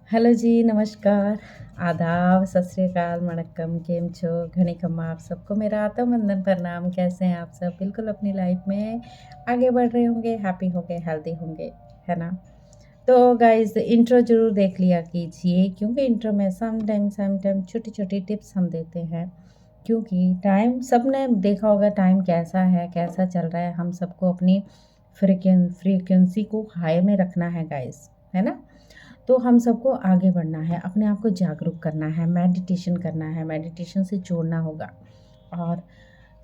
Hello जी, नमस्कार, आदाब, सत श्री अकाल, वणक्कम, केम छो, घणी खम्मा आप सबको मेरा आत्मवंदन प्रणाम। कैसे हैं आप सब? बिल्कुल अपनी लाइफ में आगे बढ़ रहे होंगे, हैप्पी होंगे, हेल्दी होंगे, है ना? तो गाइस इंट्रो ज़रूर देख लिया कीजिए क्योंकि इंट्रो में सम टाइम छोटी-छोटी टिप्स हम देते हैं। क्योंकि टाइम सबने देखा होगा टाइम कैसा है, कैसा चल रहा है, हम सबको अपनी फ्रीक्वेंसी को हाई में रखना है गाइस, है ना? तो हम सबको आगे बढ़ना है, अपने आप को जागरूक करना है, मेडिटेशन करना है, मेडिटेशन से जोड़ना होगा और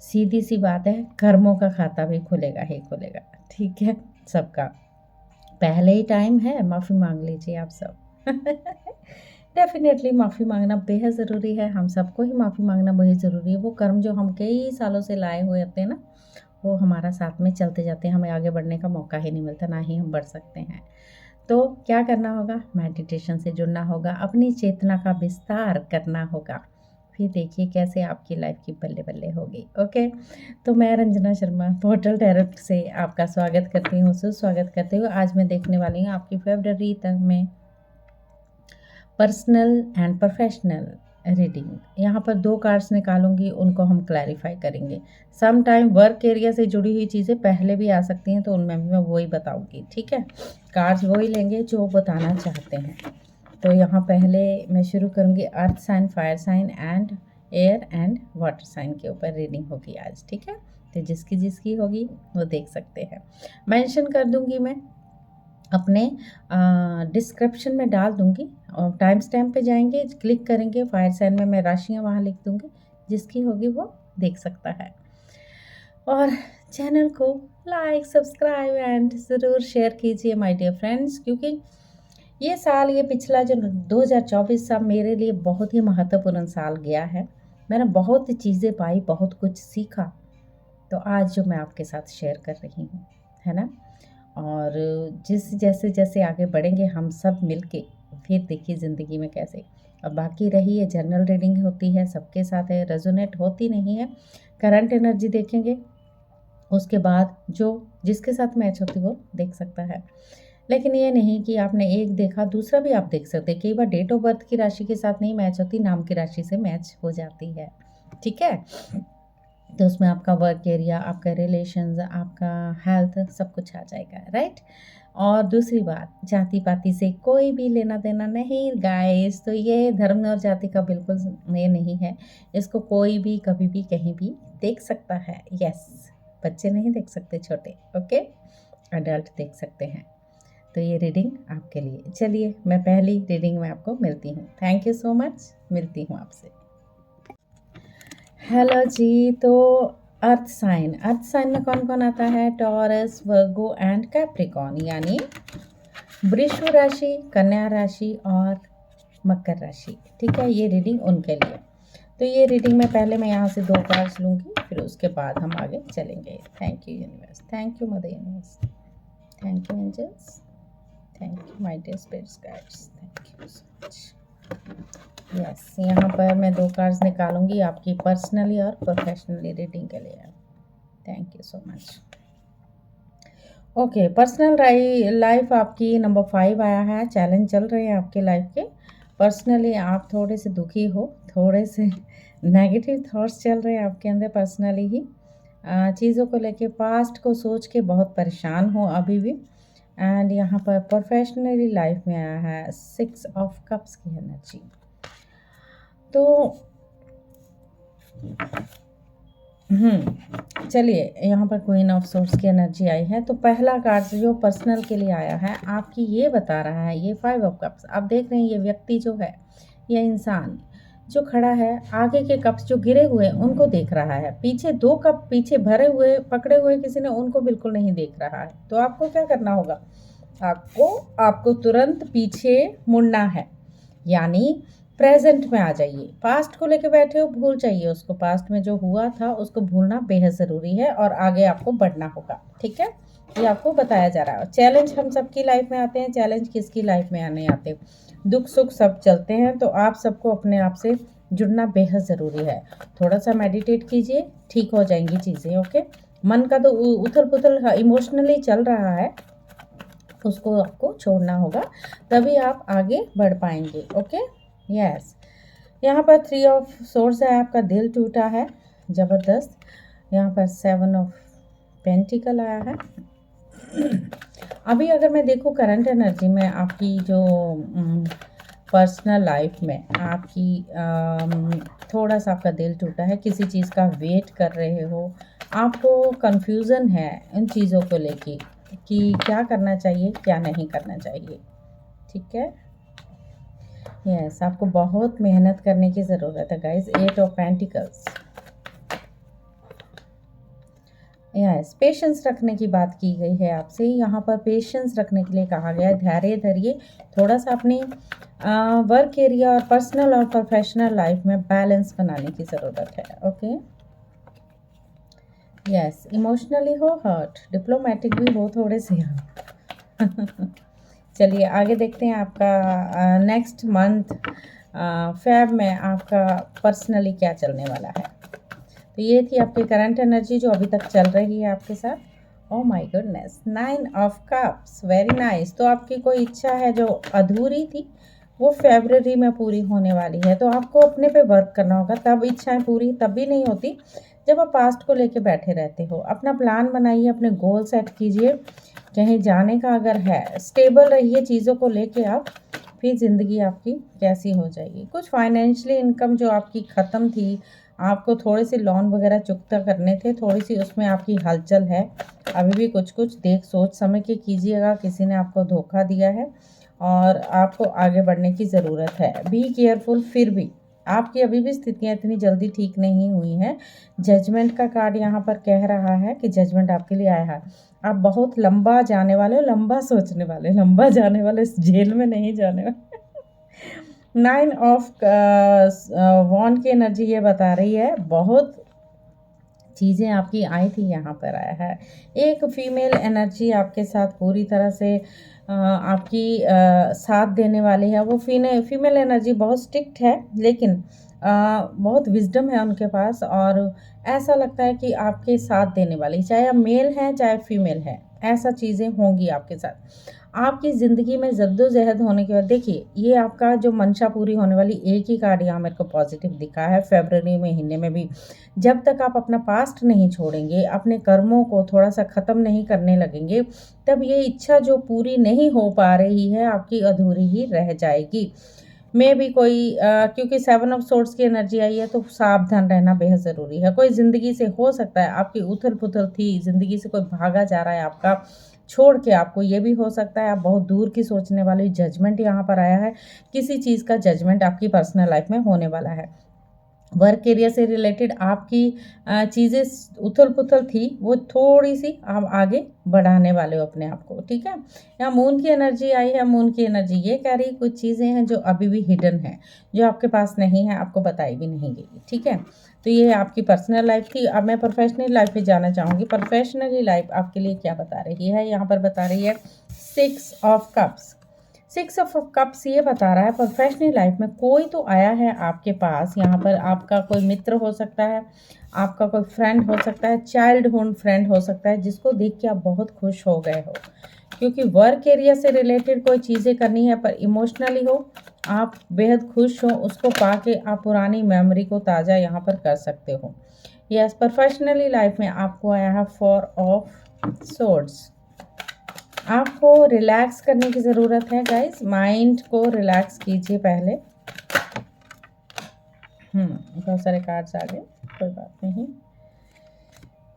सीधी सी बात है, कर्मों का खाता भी खुलेगा ही खुलेगा, ठीक है? सबका पहले ही टाइम है, माफ़ी मांग लीजिए आप सब। डेफिनेटली माफ़ी मांगना बेहद ज़रूरी है, हम सबको ही माफ़ी मांगना बेहद ज़रूरी है। वो कर्म जो हम कई सालों से लाए हुए होते हैं ना, वो हमारा साथ में चलते जाते हैं, हमें आगे बढ़ने का मौका ही नहीं मिलता, ना ही हम बढ़ सकते हैं। तो क्या करना होगा? मेडिटेशन से जुड़ना होगा, अपनी चेतना का विस्तार करना होगा। फिर देखिए कैसे आपकी लाइफ की बल्ले-बल्ले होगी, ओके? तो मैं रंजना शर्मा पोर्टल टैरोट से आपका स्वागत करती हूँ, सुस्वागत करती हूँ। आज मैं देखने वाली हूँ आपकी फेब्रुअरी तक में पर्सनल एंड प्रोफेशनल रीडिंग। यहाँ पर 2 कार्ड्स निकालूँगी, उनको हम क्लैरिफ़ाई करेंगे। सम टाइम वर्क एरिया से जुड़ी हुई चीज़ें पहले भी आ सकती हैं, तो उनमें भी मैं वही बताऊँगी, ठीक है? कार्ड्स वही लेंगे जो बताना चाहते हैं। तो यहाँ पहले मैं शुरू करूँगी earth sign, fire sign and air and water sign के ऊपर रीडिंग होगी आज, ठीक है? तो जिसकी होगी वो देख सकते हैं। मेंशन कर दूँगी मैं अपने डिस्क्रिप्शन में डाल दूँगी और टाइम स्टैम्प पे जाएंगे, क्लिक करेंगे, फायर साइन में मैं राशियाँ वहाँ लिख दूँगी, जिसकी होगी वो देख सकता है। और चैनल को लाइक, सब्सक्राइब एंड ज़रूर शेयर कीजिए माय डियर फ्रेंड्स, क्योंकि ये पिछला जो 2024 साल मेरे लिए बहुत ही महत्वपूर्ण साल गया है। मैंने बहुत चीज़ें पाई, बहुत कुछ सीखा, तो आज जो मैं आपके साथ शेयर कर रही हूँ, है ना? और जैसे आगे बढ़ेंगे हम सब मिलके, फिर देखिए ज़िंदगी में कैसे। अब बाकी रही है जनरल रीडिंग होती है, सबके साथ है, रेजोनेट होती नहीं है। करंट एनर्जी देखेंगे, उसके बाद जो जिसके साथ मैच होती वो देख सकता है। लेकिन ये नहीं कि आपने एक देखा दूसरा भी आप देख सकते हैं। कई बार डेट ऑफ बर्थ की राशि के साथ नहीं मैच होती, नाम की राशि से मैच हो जाती है, ठीक है? तो उसमें आपका वर्क एरिया, आपका रिलेशंस, आपका हेल्थ सब कुछ आ जाएगा, राइट? और दूसरी बात, जाति पाति से कोई भी लेना देना नहीं गाइस। तो ये धर्म और जाति का बिल्कुल ये नहीं है, इसको कोई भी कभी भी कहीं भी देख सकता है। यस, बच्चे नहीं देख सकते, छोटे, ओके? अडल्ट देख सकते हैं। तो ये रीडिंग आपके लिए। चलिए मैं पहली रीडिंग में आपको मिलती हूँ। थैंक यू सो मच, मिलती हूँ आपसे। हेलो जी, तो अर्थ साइन में कौन कौन आता है? टॉरस, वर्गो एंड कैप्रिकॉन, यानी वृश्व राशि, कन्या राशि और मकर राशि, ठीक है? ये रीडिंग उनके लिए। तो ये रीडिंग में पहले मैं यहाँ से 2 कार्ड्स लूँगी, फिर उसके बाद हम आगे चलेंगे। Thank you universe, thank you mother universe, thank you angels, thank you my dear spirits guides, thank you so much. Yes, यहाँ पर मैं 2 कार्ड्स निकालूंगी आपकी पर्सनली और प्रोफेशनली रीडिंग के लिए। Thank you so much. Okay, personal life आपकी number 5 आया है। चैलेंज चल रहे हैं आपके लाइफ के। पर्सनली आप थोड़े से दुखी हो, थोड़े से नेगेटिव थॉट्स चल रहे हैं आपके अंदर पर्सनली ही। चीज़ों को लेके, पास्ट को सोच के बहुत परेशान हो अभी भी। एंड यहाँ पर प्रोफेशनली लाइफ में आया है 6 ऑफ कप्स की एनर्जी। तो चलिए, यहाँ पर क्वीन ऑफ सोर्स की एनर्जी आई है। तो पहला कार्ड जो पर्सनल के लिए आया है आपकी, ये बता रहा है, ये 5 ऑफ कप्स आप देख रहे हैं। ये व्यक्ति जो है, ये इंसान जो खड़ा है, आगे के कप्स जो गिरे हुए हैं उनको देख रहा है। पीछे 2 कप पीछे भरे हुए पकड़े हुए किसी ने, उनको बिल्कुल नहीं देख रहा है। तो आपको क्या करना होगा? आपको तुरंत पीछे मुड़ना है, यानी प्रेजेंट में आ जाइए। पास्ट को लेके बैठे हो, भूल जाइए उसको। पास्ट में जो हुआ था उसको भूलना बेहद ज़रूरी है और आगे आपको बढ़ना होगा, ठीक है? ये आपको बताया जा रहा है। चैलेंज हम सबकी लाइफ में आते हैं, चैलेंज किसकी लाइफ में नहीं आते? दुख सुख सब चलते हैं। तो आप सबको अपने आप से जुड़ना बेहद ज़रूरी है। थोड़ा सा मेडिटेट कीजिए, ठीक हो जाएंगी चीज़ें, ओके? मन का तो उथल पुथल इमोशनली चल रहा है, उसको आपको छोड़ना होगा, तभी आप आगे बढ़ पाएंगे। Okay, yes. यहाँ पर 3 ऑफ सोर्स है, आपका दिल टूटा है ज़बरदस्त। यहाँ पर 7 ऑफ पेंटिकल आया है। अभी अगर मैं देखूँ करंट एनर्जी में आपकी जो पर्सनल लाइफ में आपकी थोड़ा सा आपका दिल टूटा है, किसी चीज़ का वेट कर रहे हो, आपको कंफ्यूजन है इन चीज़ों को लेके कि क्या करना चाहिए क्या नहीं करना चाहिए। ठीक है, यस, आपको बहुत मेहनत करने की ज़रूरत है guys. 8 of pentacles, yes, patience रखने की बात की गई है आपसे। यहाँ पर पेशेंस रखने के लिए कहा गया है, धैर्य धरिए। थोड़ा सा अपनी वर्क एरिया और पर्सनल और प्रोफेशनल लाइफ में बैलेंस बनाने की ज़रूरत है। ओके, यस, इमोशनली हो हर्ट, डिप्लोमेटिक भी हो थोड़े से आप। चलिए आगे देखते हैं आपका नेक्स्ट मंथ फेब में आपका पर्सनली क्या चलने वाला है। तो ये थी आपकी करंट एनर्जी जो अभी तक चल रही है आपके साथ। Oh my goodness, 9 of cups, very nice. तो आपकी कोई इच्छा है जो अधूरी थी, वो फरवरी में पूरी होने वाली है। तो आपको अपने पे वर्क करना होगा, तब इच्छाएं पूरी तब भी नहीं होती जब आप पास्ट को लेके बैठे रहते हो। अपना प्लान बनाइए, अपने गोल सेट कीजिए। कहीं जाने का अगर है, स्टेबल रहिए चीज़ों को लेके आप, फिर ज़िंदगी आपकी कैसी हो जाएगी। कुछ फाइनेंशियली इनकम जो आपकी ख़त्म थी, आपको थोड़े से लोन वगैरह चुकता करने थे, थोड़ी सी उसमें आपकी हलचल है। अभी भी कुछ कुछ देख सोच समझ के कीजिएगा, किसी ने आपको धोखा दिया है और आपको आगे बढ़ने की ज़रूरत है। Be careful. फिर भी आपकी अभी भी स्थितियाँ इतनी जल्दी ठीक नहीं हुई हैं। जजमेंट का कार्ड यहाँ पर कह रहा है कि जजमेंट आपके लिए आया है। आप बहुत लंबा जाने वाले हो, लंबा सोचने वाले, लंबा जाने वाले, इस जेल में नहीं जाने वाले। 9 ऑफ वॉन्ड की एनर्जी ये बता रही है, बहुत चीज़ें आपकी आई थी यहाँ पर आया है। एक फीमेल एनर्जी आपके साथ पूरी तरह से आपकी साथ देने वाली है। वो फीमेल एनर्जी बहुत स्ट्रिक्ट है, लेकिन बहुत विजडम है उनके पास, और ऐसा लगता है कि आपके साथ देने वाली, चाहे आप मेल हैं चाहे फीमेल है, ऐसा चीज़ें होंगी आपके साथ। आपकी ज़िंदगी में जद्दोजहद होने के बाद देखिए, ये आपका जो मंशा पूरी होने वाली, एक ही कार्ड यहाँ मेरे को पॉजिटिव दिखा है फरवरी महीने में भी। जब तक आप अपना पास्ट नहीं छोड़ेंगे, अपने कर्मों को थोड़ा सा ख़त्म नहीं करने लगेंगे, तब ये इच्छा जो पूरी नहीं हो पा रही है आपकी अधूरी ही रह जाएगी। में भी कोई क्योंकि 7 ऑफ सोर्ड्स की एनर्जी आई है, तो सावधान रहना बेहद ज़रूरी है। कोई ज़िंदगी से हो सकता है आपकी उथल पुथल थी, ज़िंदगी से कोई भागा जा रहा है आपका छोड़ के आपको, ये भी हो सकता है आप बहुत दूर की सोचने वाली। जजमेंट यहाँ पर आया है, किसी चीज़ का जजमेंट आपकी पर्सनल लाइफ में होने वाला है। वर्क एरिया से रिलेटेड आपकी चीज़ें उथल पुथल थी, वो थोड़ी सी आप आगे बढ़ाने वाले हो अपने आप को। ठीक है, यहाँ मून की एनर्जी आई है। मून की एनर्जी ये कह रही है कुछ चीज़ें हैं जो अभी भी हिडन है, जो आपके पास नहीं है, आपको बताई भी नहीं गई। ठीक है, तो ये आपकी पर्सनल लाइफ थी। अब मैं प्रोफेशनल लाइफ पे जाना चाहूँगी। प्रोफेशनली लाइफ आपके लिए क्या बता रही है, यहाँ पर बता रही है 6 ऑफ कप्स। 6 ऑफ कप्स ये बता रहा है प्रोफेशनल लाइफ में कोई तो आया है आपके पास। यहाँ पर आपका कोई मित्र हो सकता है, आपका कोई फ्रेंड हो सकता है, चाइल्डहुड फ्रेंड हो सकता है, जिसको देख के आप बहुत खुश हो गए हो, क्योंकि वर्क एरिया से रिलेटेड कोई चीज़ें करनी है, पर इमोशनली हो आप बेहद खुश हो, उसको पाके आप पुरानी मेमोरी को ताज़ा यहाँ पर कर सकते हो। यस, प्रोफेशनली लाइफ में आपको आया है 4 ऑफ सोर्ड्स। आपको रिलैक्स करने की ज़रूरत है गाइस, माइंड को रिलैक्स कीजिए पहले। बहुत सारे कार्ड्स आ गए, कोई बात नहीं।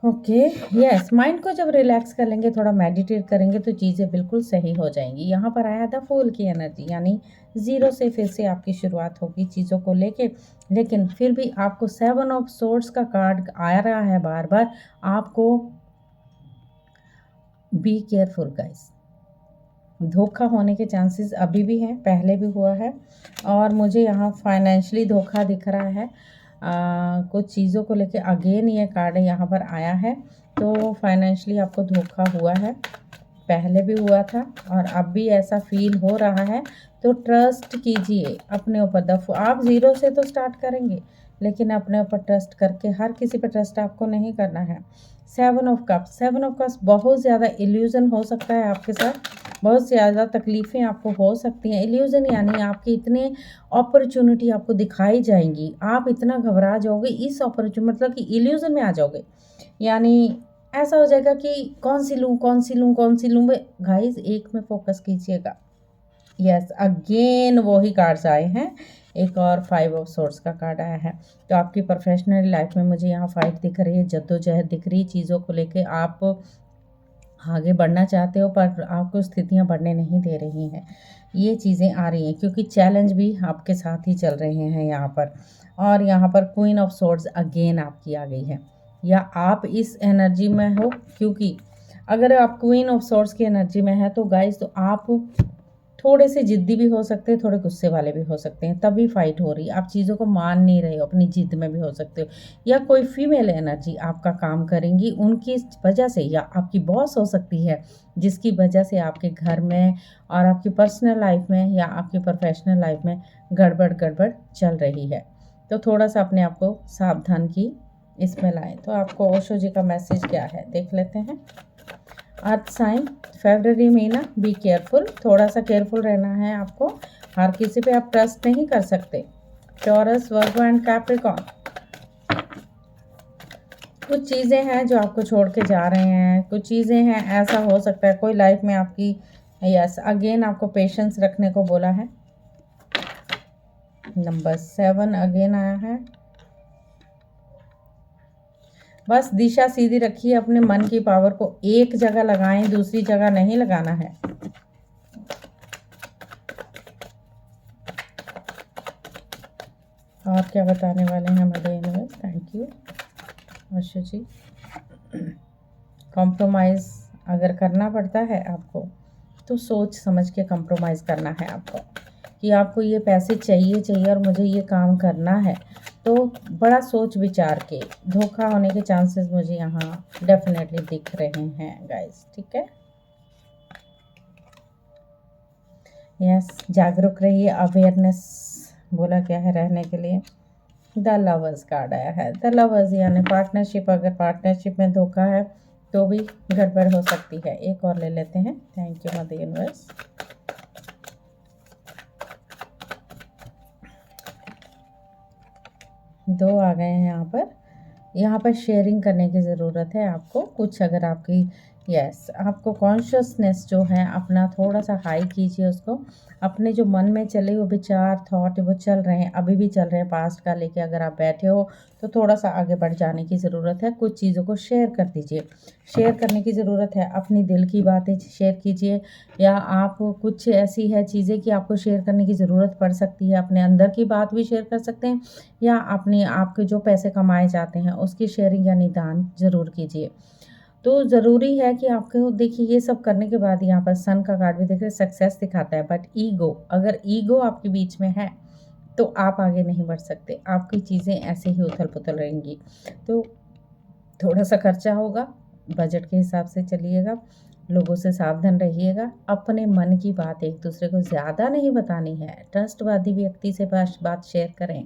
ओके, यस, माइंड को जब रिलैक्स कर लेंगे, थोड़ा मेडिटेट करेंगे, तो चीज़ें बिल्कुल सही हो जाएंगी। यहाँ पर आया था फूल की एनर्जी, यानी ज़ीरो से फिर से आपकी शुरुआत होगी चीज़ों को लेके। लेकिन फिर भी आपको 7 ऑफ सोर्ड्स का कार्ड आ रहा है बार बार। आपको बी केयरफुल गाइस, धोखा होने के चांसेस अभी भी हैं, पहले भी हुआ है, और मुझे यहाँ फाइनेंशियली धोखा दिख रहा है। कुछ चीज़ों को लेके अगेन ये कार्ड यहाँ पर आया है, तो फाइनेंशियली आपको धोखा हुआ है, पहले भी हुआ था और अब भी ऐसा फील हो रहा है। तो ट्रस्ट कीजिए अपने ऊपर। आप ज़ीरो से तो स्टार्ट करेंगे, लेकिन अपने ऊपर ट्रस्ट करके हर किसी पर ट्रस्ट आपको नहीं करना है। 7 ऑफ कप्स बहुत ज़्यादा इल्यूज़न हो सकता है आपके साथ, बहुत ज़्यादा तकलीफ़ें आपको हो सकती हैं। इल्यूज़न यानी आपके इतने अपॉर्चुनिटी आपको दिखाई जाएंगी, आप इतना घबरा जाओगे इस मतलब कि इल्यूज़न में आ जाओगे। यानी ऐसा हो जाएगा कि कौन सी लूँ, कौन सी लूँ, कौन सी लूँ। गाइस एक में फोकस कीजिएगा। यस, अगेन वही कार्ड्स आए हैं। एक और 5 ऑफ सोर्ड्स का कार्ड आया है। तो आपकी प्रोफेशनल लाइफ में मुझे यहाँ फाइट दिख रही है, जद्दोजहद दिख रही है, चीज़ों को लेके आप आगे बढ़ना चाहते हो पर आपको स्थितियाँ बढ़ने नहीं दे रही हैं। ये चीज़ें आ रही हैं क्योंकि चैलेंज भी आपके साथ ही चल रहे हैं यहाँ पर। और यहाँ पर क्वीन ऑफ सोर्ड्स अगेन आपकी आ गई है, या आप इस एनर्जी में हो, क्योंकि अगर आप क्वीन ऑफ सोर्ड्स की एनर्जी में है तो गाइस तो आप थोड़े से ज़िद्दी भी हो सकते हैं, थोड़े गुस्से वाले भी हो सकते हैं, तभी फाइट हो रही है। आप चीज़ों को मान नहीं रहे हो, अपनी ज़िद में भी हो सकते हो, या कोई फीमेल एनर्जी आपका काम करेंगी, उनकी वजह से, या आपकी बॉस हो सकती है जिसकी वजह से आपके घर में और आपकी पर्सनल लाइफ में या आपकी प्रोफेशनल लाइफ में गड़बड़ गड़बड़ चल रही है। तो थोड़ा सा अपने आप को सावधान की इसमें लाएं। तो आपको ओशो जी का मैसेज क्या है देख लेते हैं। अर्थ साइन फेब्रवरी महीना, बी केयरफुल, थोड़ा सा केयरफुल रहना है आपको, हर किसी पे आप ट्रस्ट नहीं कर सकते। टॉरस, वर्गो एंड कैप्रिकॉर्न, कुछ चीज़ें हैं जो आपको छोड़ के जा रहे हैं, कुछ चीज़ें हैं, ऐसा हो सकता है कोई लाइफ में आपकी। यस, अगेन आपको पेशेंस रखने को बोला है। नंबर 7 अगेन आया है। बस दिशा सीधी रखिए, अपने मन की पावर को एक जगह लगाएं, दूसरी जगह नहीं लगाना है। और क्या बताने वाले हैं हमारे universe. Thank you Varsha ji. Compromise अगर करना पड़ता है आपको तो सोच समझ के कॉम्प्रोमाइज़ करना है आपको, कि आपको ये पैसे चाहिए और मुझे ये काम करना है, तो बड़ा सोच विचार के। धोखा होने के चांसेस मुझे यहाँ डेफिनेटली दिख रहे हैं गाइस, ठीक है। यस, जागरूक रहिए, अवेयरनेस बोला क्या है रहने के लिए। द लवर्स कार्ड आया है। द लवर्स यानी पार्टनरशिप, अगर पार्टनरशिप में धोखा है तो भी गड़बड़ हो सकती है। एक और ले लेते हैं। Thank you mother universe. दो आ गए हैं यहाँ पर। यहाँ पर शेयरिंग करने की ज़रूरत है आपको कुछ, अगर आपकी आपको कॉन्शियसनेस जो है अपना थोड़ा सा हाई कीजिए उसको। अपने जो मन में चले वो विचार, थॉट, वो चल रहे हैं, अभी भी चल रहे हैं, पास्ट का लेके अगर आप बैठे हो तो थोड़ा सा आगे बढ़ जाने की ज़रूरत है। कुछ चीज़ों को शेयर कर दीजिए, शेयर करने की ज़रूरत है। अपनी दिल की बातें शेयर कीजिए, या आप कुछ ऐसी है चीज़ें कि आपको शेयर करने की ज़रूरत पड़ सकती है, अपने अंदर की बात भी शेयर कर सकते हैं, या अपने आपके जो पैसे कमाए जाते हैं उसकी शेयरिंग या निदान ज़रूर कीजिए। तो ज़रूरी है कि आपको देखिए ये सब करने के बाद यहाँ पर सन का कार्ड भी देखिए सक्सेस दिखाता है, बट ईगो, अगर ईगो आपके बीच में है तो आप आगे नहीं बढ़ सकते, आपकी चीज़ें ऐसे ही उथल पुथल रहेंगी। तो थोड़ा सा खर्चा होगा, बजट के हिसाब से चलिएगा, लोगों से सावधान रहिएगा, अपने मन की बात एक दूसरे को ज़्यादा नहीं बतानी है। ट्रस्टवादी व्यक्ति से बात शेयर करें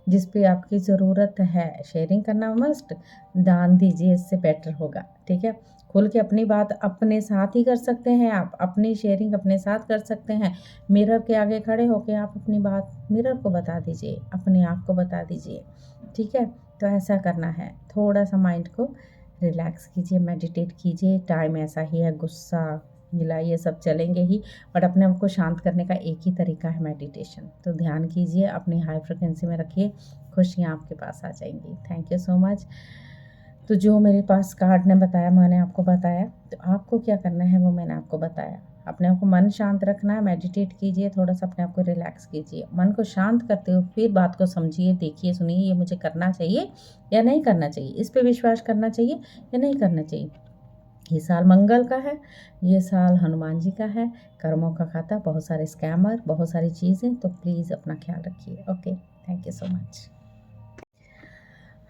जिस पे आपकी ज़रूरत है। शेयरिंग करना मस्ट, दान दीजिए, इससे बेटर होगा, ठीक है। खुल के अपनी बात अपने साथ ही कर सकते हैं, आप अपनी शेयरिंग अपने साथ कर सकते हैं। मिरर के आगे खड़े होकर आप अपनी बात मिरर को बता दीजिए, अपने आप को बता दीजिए, ठीक है। तो ऐसा करना है, थोड़ा सा माइंड को रिलैक्स कीजिए, मेडिटेट कीजिए। टाइम ऐसा ही है, गुस्सा गिला ये सब चलेंगे ही, बट अपने आप को शांत करने का एक ही तरीका है, मेडिटेशन। तो ध्यान कीजिए, अपनी हाई फ्रिक्वेंसी में रखिए, खुशियाँ आपके पास आ जाएंगी। Thank you so much. तो जो मेरे पास कार्ड ने बताया मैंने आपको बताया, तो आपको क्या करना है वो मैंने आपको बताया। अपने आप को मन शांत रखना है, मेडिटेट कीजिए, थोड़ा सा अपने आप को रिलैक्स कीजिए। मन को शांत करते हुए फिर बात को समझिए, देखिए, सुनिए, ये मुझे करना चाहिए या नहीं करना चाहिए, इस पे विश्वास करना चाहिए या नहीं करना चाहिए। ये साल मंगल का है, ये साल हनुमान जी का है, कर्मों का खाता, बहुत सारे स्कैमर, बहुत सारी चीज़ें, तो प्लीज़ अपना ख्याल रखिए। Okay, thank you so much.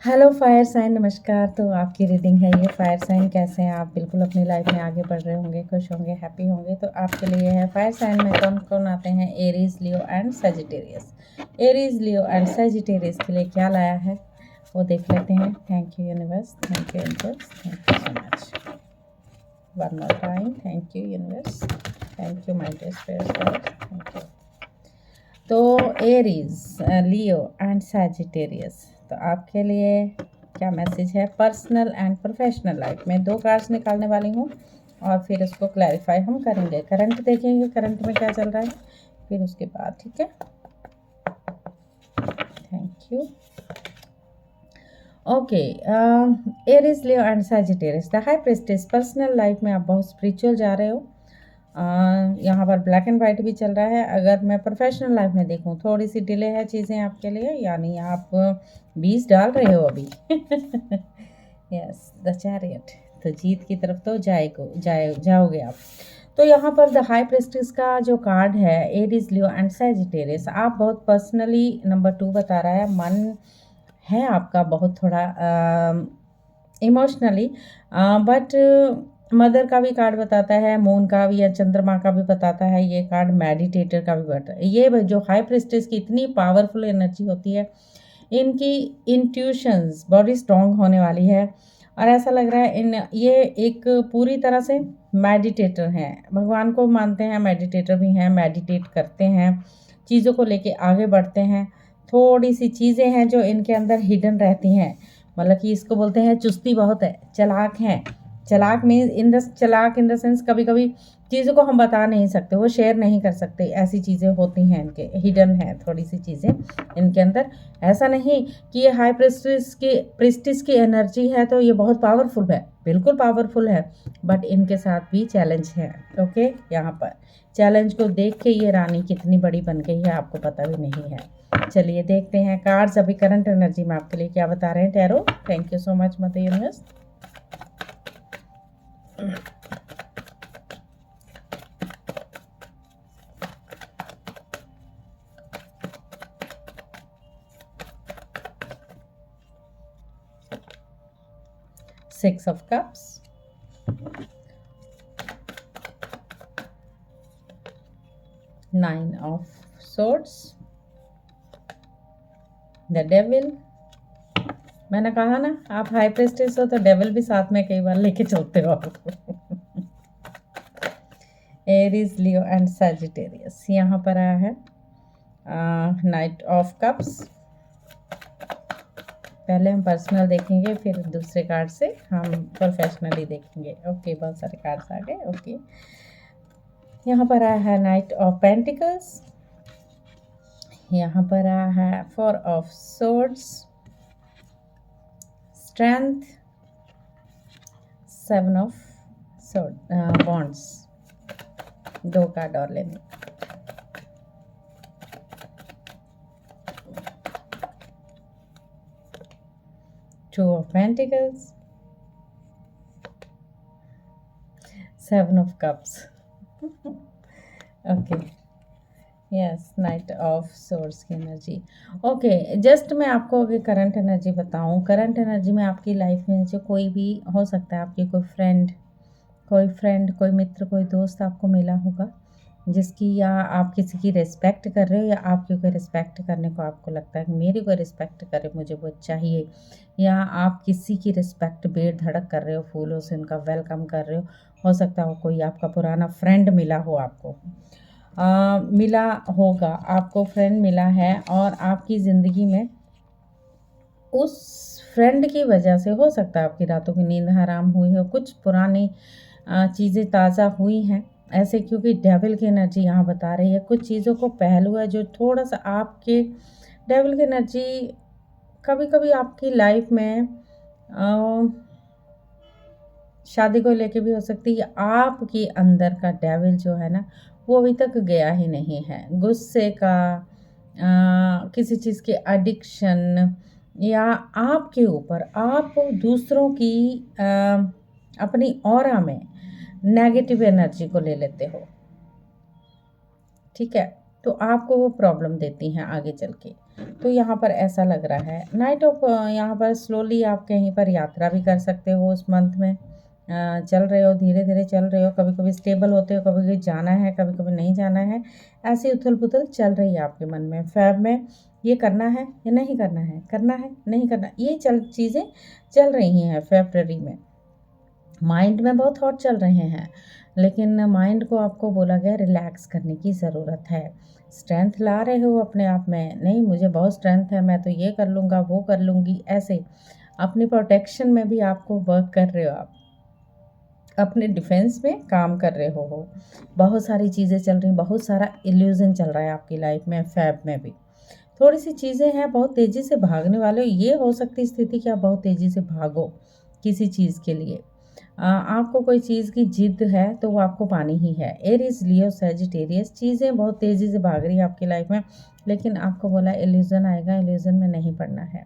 Hello fire sign, नमस्कार। तो आपकी रीडिंग है ये। फायर साइन कैसे हैं आप? बिल्कुल अपनी लाइफ में आगे बढ़ रहे होंगे, खुश होंगे, हैप्पी होंगे। तो आपके लिए है फायर साइन में कौन कौन आते हैं? Aries, Leo and Sagittarius. Aries, Leo and Sagittarius के लिए क्या लाया है वो देख लेते हैं। Thank you universe, thank you angels, thank you so much. One more time, thank you universe, thank you my dear spirits, thank you. तो एरीज, लियो एंड सैजिटेरियस, तो आपके लिए क्या मैसेज है पर्सनल एंड प्रोफेशनल लाइफ में? दो cards निकालने वाली हूँ और फिर उसको क्लैरिफाई हम करेंगे। करंट देखेंगे, करंट में क्या चल रहा है, फिर उसके बाद। ठीक है, thank you. Okay, Aries, Leo and Sagittarius, the high priestess. Personal life में आप बहुत स्पिरिचुअल जा रहे हो। यहाँ पर ब्लैक एंड वाइट भी चल रहा है। अगर मैं प्रोफेशनल लाइफ में देखूँ, थोड़ी सी डिले है चीज़ें आपके लिए, यानी आप बीज डाल रहे हो अभी। यस, द चैरियट, तो जीत की तरफ तो जाओगे आप। तो यहाँ पर द हाई प्रिस्टेस का जो कार्ड है, एरीज, लियो एंड सैजिटेरियस, आप बहुत पर्सनली, नंबर 2 बता रहा है, मन है आपका बहुत थोड़ा इमोशनली, बट मदर का भी कार्ड बताता है, मून का भी या चंद्रमा का भी बताता है, ये कार्ड मेडिटेटर का भी बताता है। ये जो हाई प्रिस्टेस की इतनी पावरफुल एनर्जी होती है, इनकी इंट्यूशंस बड़ी स्ट्रॉन्ग होने वाली है। और ऐसा लग रहा है ये एक पूरी तरह से मेडिटेटर हैं, भगवान को मानते हैं, मेडिटेटर भी हैं, मेडिटेट करते हैं, चीज़ों को लेके आगे बढ़ते हैं। थोड़ी सी चीज़ें हैं जो इनके अंदर हिडन रहती हैं, मतलब कि इसको बोलते हैं चुस्ती बहुत है, चालाक हैं। चालाक मीन्स चालाक इन द सेंस, कभी कभी चीज़ों को हम बता नहीं सकते, वो शेयर नहीं कर सकते, ऐसी चीज़ें होती हैं, इनके हिडन है थोड़ी सी चीज़ें इनके अंदर। ऐसा नहीं कि ये हाई प्रिस्टिस की एनर्जी है तो ये बहुत पावरफुल है, बिल्कुल पावरफुल है, बट इनके साथ भी चैलेंज है। ओके, यहाँ पर चैलेंज को देख के ये रानी कितनी बड़ी बन गई है आपको पता भी नहीं है। चलिए देखते हैं कार्ड्स अभी करंट एनर्जी में आपके लिए क्या बता रहे हैं tarot. Thank you so much mother universe. Six of Cups, Nine of Swords, The Devil। मैंने कहा ना, आप हाई प्रिस्टेस हो तो डेविल भी साथ में कई बार लेके चलते हो आपको। एरीज, लियो एंड सैजिटेरियस, यहाँ पर आया है नाइट ऑफ कप्स। पहले हम पर्सनल देखेंगे, फिर दूसरे कार्ड से हम प्रोफेशनली देखेंगे। ओके, बहुत सारे कार्ड्स आ गए। ओके, यहाँ पर आया है नाइट ऑफ पेंटिकल्स, यहाँ पर आया है four of swords, strength, seven of sword bonds. दो कार्ड और लेने। Two of pentacles, seven of cups. Okay, yes, night of source की एनर्जी। ओके, जस्ट मैं आपको अगर करंट एनर्जी बताऊं, करंट एनर्जी में आपकी लाइफ में जो कोई भी हो सकता है, आपकी कोई मित्र, कोई दोस्त आपको मिला होगा जिसकी, या आप किसी की रिस्पेक्ट कर रहे हो, या आपकी कोई रिस्पेक्ट करने को आपको लगता है कि मेरी कोई रिस्पेक्ट करे, मुझे वो चाहिए, या आप किसी की रिस्पेक्ट बेधड़क कर रहे हो, फूलों से उनका वेलकम कर रहे हो सकता हो कोई आपका पुराना फ्रेंड मिला हो आपको, मिला होगा आपको, फ्रेंड मिला है, और आपकी ज़िंदगी में उस फ्रेंड की वजह से हो सकता है आपकी रातों की नींद हराम हुई हो, कुछ पुरानी चीज़ें ताज़ा हुई हैं ऐसे, क्योंकि डेविल की एनर्जी यहाँ बता रही है। कुछ चीज़ों को पहलू है जो थोड़ा सा आपके, डेविल की एनर्जी कभी कभी आपकी लाइफ में शादी को लेके भी हो सकती है। आपके अंदर का डेविल जो है ना, वो अभी तक गया ही नहीं है। गुस्से का, किसी चीज़ के एडिक्शन, या आपके ऊपर आप दूसरों की अपनी ऑरा में नेगेटिव एनर्जी को ले लेते हो। ठीक है, तो आपको वो प्रॉब्लम देती हैं आगे चल के। तो यहाँ पर ऐसा लग रहा है नाइट ऑफ, यहाँ पर स्लोली आप कहीं पर यात्रा भी कर सकते हो उस मंथ में। चल रहे हो, धीरे धीरे चल रहे हो, कभी कभी स्टेबल होते हो, कभी कभी जाना है, कभी कभी नहीं जाना है, ऐसी उथल पुथल चल रही है आपके मन में। फैब में ये करना है या नहीं करना है, करना है नहीं करना, ये चीज़ें चल रही हैं फेब्रवरी में। माइंड में बहुत थॉट चल रहे हैं, लेकिन माइंड को आपको बोला गया रिलैक्स करने की ज़रूरत है। स्ट्रेंथ ला रहे हो अपने आप में, नहीं मुझे बहुत स्ट्रेंथ है, मैं तो ये कर लूँगा, वो कर लूँगी, ऐसे अपनी प्रोटेक्शन में भी आपको वर्क कर रहे हो, आप अपने डिफेंस में काम कर रहे हो। बहुत सारी चीज़ें चल रही, बहुत सारा इल्यूज़न चल रहा है आपकी लाइफ में। फैब में भी थोड़ी सी चीज़ें हैं, बहुत तेज़ी से भागने वाले हो। ये हो सकती स्थिति कि आप बहुत तेज़ी से भागो किसी चीज़ के लिए। आपको कोई चीज़ की जिद है तो वो आपको पानी ही है। एरीज, लियो, सैजिटेरियस, चीज़ें बहुत तेज़ी से भाग रही है आपकी लाइफ में, लेकिन आपको बोला इल्यूज़न आएगा, इल्यूज़न में नहीं पड़ना है।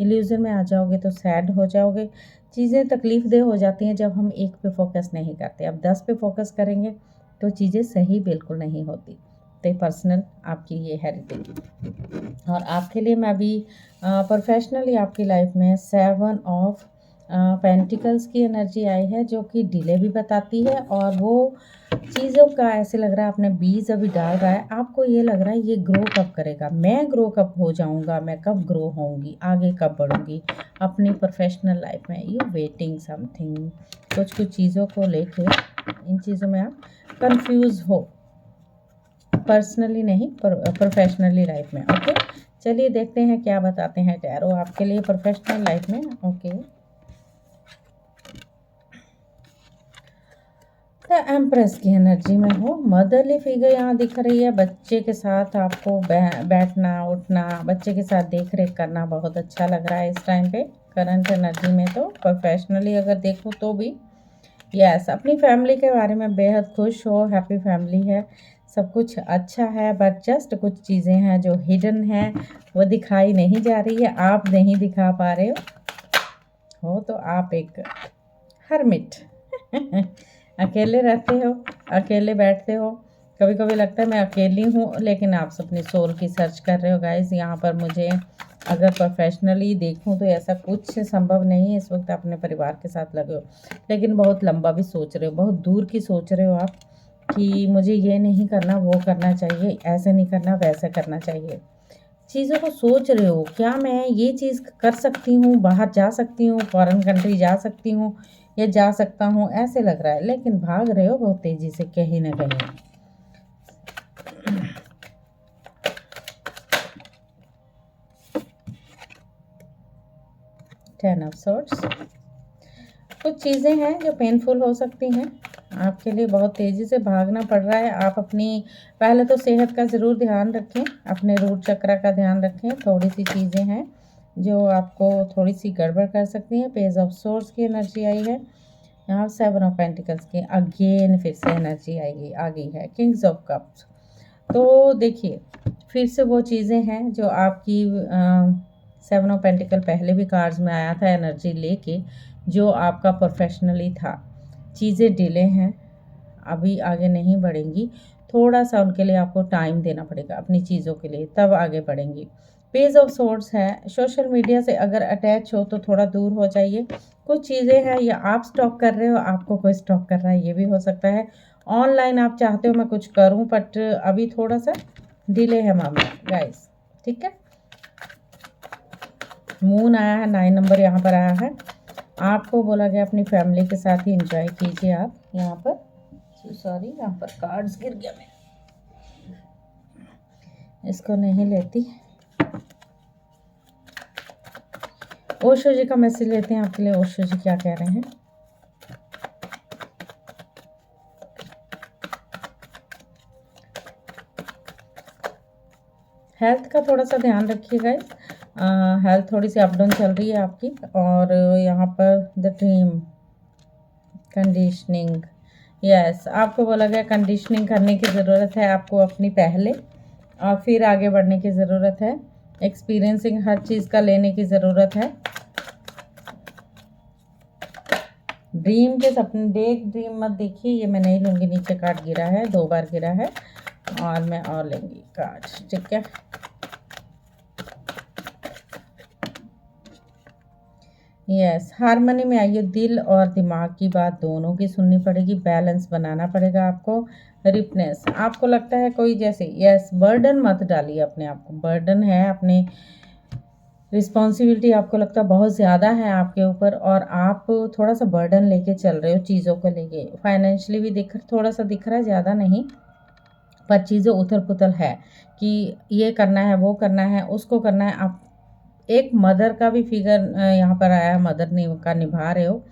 इल्यूज़न में आ जाओगे तो सैड हो जाओगे। चीज़ें तकलीफ़ देह हो जाती हैं जब हम एक पे फोकस नहीं करते। अब 10 पे फोकस करेंगे तो चीज़ें सही बिल्कुल नहीं होती। तो पर्सनल आपकी ये है रीडिंग। और आपके लिए मैं अभी प्रोफेशनली आपकी लाइफ में 7 ऑफ पेंटिकल्स की एनर्जी आई है, जो कि डिले भी बताती है। और वो चीज़ों का ऐसे लग रहा है आपने बीज अभी डाल रहा है, आपको ये लग रहा है ये ग्रो कब करेगा, मैं ग्रो कब हो जाऊंगा, मैं कब ग्रो होऊंगी, आगे कब बढ़ूंगी अपनी प्रोफेशनल लाइफ में। यू वेटिंग समथिंग, कुछ चीज़ों को लेके इन चीज़ों में आप कंफ्यूज हो, पर्सनली नहीं प्रोफेशनली लाइफ में। ओके, चलिए देखते हैं क्या बताते हैं टैरो आपके लिए प्रोफेशनल लाइफ में। ओके, द एम्प्रेस की एनर्जी में हो। मदरली फिगर यहाँ दिख रही है, बच्चे के साथ आपको बैठना उठना, बच्चे के साथ देख रेख करना बहुत अच्छा लग रहा है इस टाइम पे करंट एनर्जी में। तो प्रोफेशनली अगर देखूँ तो भी यस, अपनी फैमिली के बारे में बेहद खुश हो, हैप्पी फैमिली है, सब कुछ अच्छा है। बट जस्ट कुछ चीज़ें हैं जो हिडन है, वो दिखाई नहीं जा रही है, आप नहीं दिखा पा रहे हो तो आप एक हरमिट अकेले रहते हो, अकेले बैठते हो। कभी कभी लगता है मैं अकेली हूँ, लेकिन आप अपनी सोल की सर्च कर रहे हो गाइस। यहाँ पर मुझे अगर प्रोफेशनली देखूँ तो ऐसा कुछ संभव नहीं है इस वक्त, अपने परिवार के साथ लगे हो, लेकिन बहुत लंबा भी सोच रहे हो, बहुत दूर की सोच रहे हो आप कि मुझे ये नहीं करना, वो करना चाहिए, ऐसे नहीं करना, वैसे करना चाहिए। चीज़ों को सोच रहे हो, क्या मैं ये चीज़ कर सकती हूँ, बाहर जा सकती हूँ, फॉरेन कंट्री जा सकती हूँ या जा सकता हूँ, ऐसे लग रहा है, लेकिन भाग रहे हो बहुत तेज़ी से कहीं ना कहीं। टेन ऑफ सॉर्ड्स, कुछ चीज़ें हैं जो पेनफुल हो सकती हैं आपके लिए, बहुत तेज़ी से भागना पड़ रहा है। आप अपनी पहले तो सेहत का ज़रूर ध्यान रखें, अपने रूट चक्र का ध्यान रखें। थोड़ी सी चीज़ें हैं जो आपको थोड़ी सी गड़बड़ कर सकती हैं। पेज ऑफ सोर्स की एनर्जी आई है यहाँ, 7 ऑफ पेंटिकल्स की अगेन फिर से एनर्जी आएगी आ गई है, किंग्स ऑफ कप्स। तो देखिए फिर से वो चीज़ें हैं जो आपकी 7 ऑफ पेंटिकल पहले भी कार्ड्स में आया था एनर्जी लेके, जो आपका प्रोफेशनली था। चीज़ें डिले हैं, अभी आगे नहीं बढ़ेंगी, थोड़ा सा उनके लिए आपको टाइम देना पड़ेगा अपनी चीज़ों के लिए, तब आगे बढ़ेंगी। पेज ऑफ सोर्ड्स है, सोशल मीडिया से अगर अटैच हो तो थोड़ा दूर हो जाइए। कुछ चीज़ें हैं या आप स्टॉक कर रहे हो, आपको कोई स्टॉक कर रहा है, ये भी हो सकता है। ऑनलाइन आप चाहते हो मैं कुछ करूं, बट अभी थोड़ा सा डिले है मामला गाइस, ठीक है। मून आया है, 9 नंबर यहाँ पर आया है। आपको बोला गया अपनी फैमिली के साथ ही एंजॉय कीजिए आप। यहाँ पर सॉरी, यहाँ पर कार्ड्स गिर गया, मैं इसको नहीं लेती। ओशो जी का मैसेज लेते हैं आपके लिए, ओशो जी क्या कह रहे हैं। हेल्थ का थोड़ा सा ध्यान रखिएगा, हेल्थ थोड़ी सी अप डाउन चल रही है आपकी। और यहाँ पर द ड्रीम कंडीशनिंग, यस, आपको बोला गया कंडीशनिंग करने की ज़रूरत है आपको अपनी पहले, और फिर आगे बढ़ने की ज़रूरत है। एक्सपीरियंसिंग हर चीज़ का लेने की ज़रूरत है। ड्रीम के सपने, डे ड्रीम मत देखिए, ये मैं नहीं लूँगी, नीचे कार्ड गिरा है, 2 बार गिरा है। और मैं और लेंगी कार्ड, ठीक है। यस, हार्मनी में आइए, दिल और दिमाग की बात दोनों की सुननी पड़ेगी, बैलेंस बनाना पड़ेगा आपको। रिपनेस, आपको लगता है कोई जैसे, यस, बर्डन मत डालिए अपने आप को, बर्डन है अपने, रिस्पॉन्सिबिलिटी आपको लगता है बहुत ज़्यादा है आपके ऊपर और आप थोड़ा सा बर्डन लेके चल रहे हो चीज़ों को लेके। फाइनेंशियली भी थोड़ा सा दिख रहा है, ज़्यादा नहीं, पर चीज़ें उथल पुथल है कि ये करना है, वो करना है, उसको करना है। आप एक मदर का भी फिगर यहाँ पर आया है, मदर का निभा रहे हो,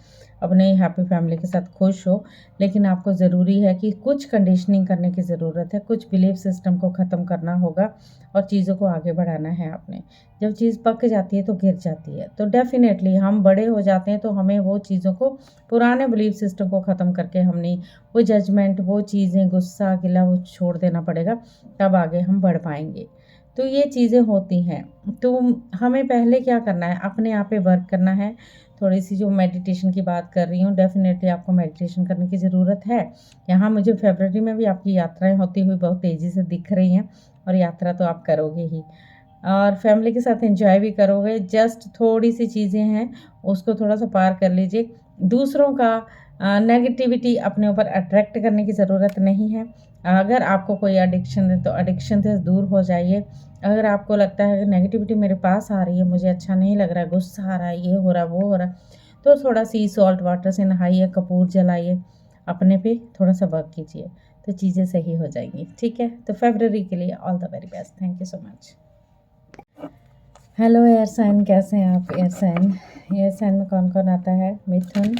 अपने हैप्पी फैमिली के साथ खुश हो, लेकिन आपको ज़रूरी है कि कुछ कंडीशनिंग करने की ज़रूरत है, कुछ बिलीफ सिस्टम को ख़त्म करना होगा और चीज़ों को आगे बढ़ाना है आपने। जब चीज़ पक जाती है तो गिर जाती है, तो डेफिनेटली हम बड़े हो जाते हैं तो हमें वो चीज़ों को, पुराने बिलीफ सिस्टम को ख़त्म करके हमने वो जजमेंट, वो चीज़ें, गुस्सा गिला, वो छोड़ देना पड़ेगा, तब आगे हम बढ़ पाएंगे। तो ये चीज़ें होती हैं, तो हमें पहले क्या करना है, अपने आप पे वर्क करना है। थोड़ी सी जो मेडिटेशन की बात कर रही हूँ, डेफिनेटली आपको मेडिटेशन करने की ज़रूरत है। यहाँ मुझे फरवरी में भी आपकी यात्राएं होती हुई बहुत तेज़ी से दिख रही हैं, और यात्रा तो आप करोगे ही और फैमिली के साथ एंजॉय भी करोगे। जस्ट थोड़ी सी चीज़ें हैं, उसको थोड़ा सा पार कर लीजिए। दूसरों का नेगेटिविटी अपने ऊपर अट्रैक्ट करने की ज़रूरत नहीं है। अगर आपको कोई एडिक्शन है तो एडिक्शन से दूर हो जाइए। अगर आपको लगता है कि नेगेटिविटी मेरे पास आ रही है, मुझे अच्छा नहीं लग रहा है, गुस्सा आ रहा है, ये हो रहा है, वो हो रहा है, तो थोड़ा सी सॉल्ट वाटर से नहाइए, कपूर जलाइए, अपने पे थोड़ा सा वर्क कीजिए, तो चीज़ें सही हो जाएंगी, ठीक है। तो फरवरी के लिए all the very best, thank you so much. Hello air sign, कैसे हैं आप एयर साइन? एयर साइन में कौन कौन आता है? मिथुन,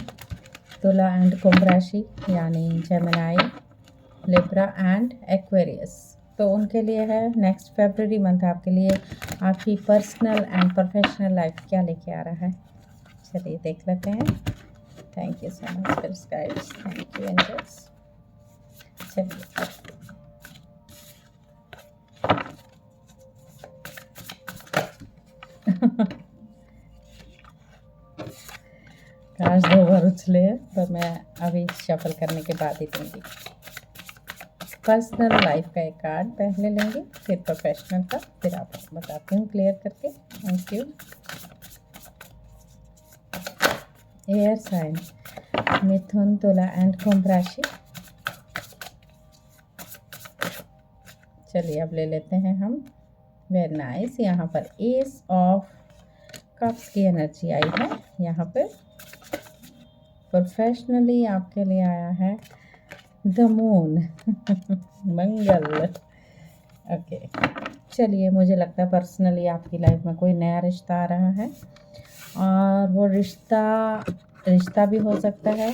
तुला एंड कुंभ राशि, यानी जेमिनी, लिब्रा एंड एक्वेरियस। तो उनके लिए है नेक्स्ट फरवरी मंथ आपके लिए आपकी पर्सनल एंड प्रोफेशनल लाइफ क्या लेके आ रहा है। चलिए देख लेते हैं। Thank you so much for guides, thank you angels. चलिए काश 2 बार उछले हैं, पर मैं अभी शफल करने के बाद ही दूंगी। पर्सनल लाइफ का एक कार्ड पहले लेंगे, फिर प्रोफेशनल का, फिर आपको बताती हूँ क्लियर करके। Thank you. एयर साइन, मिथुन, तुला एंड कुंभ राशि। चलिए अब ले लेते हैं हम। वेरी नाइस, यहाँ पर एस ऑफ कप्स की एनर्जी आई है। यहाँ पर प्रोफेशनली आपके लिए आया है द मून मंगल। ओके, चलिए, मुझे लगता है पर्सनली आपकी लाइफ में कोई नया रिश्ता आ रहा है, और वो रिश्ता भी हो सकता है,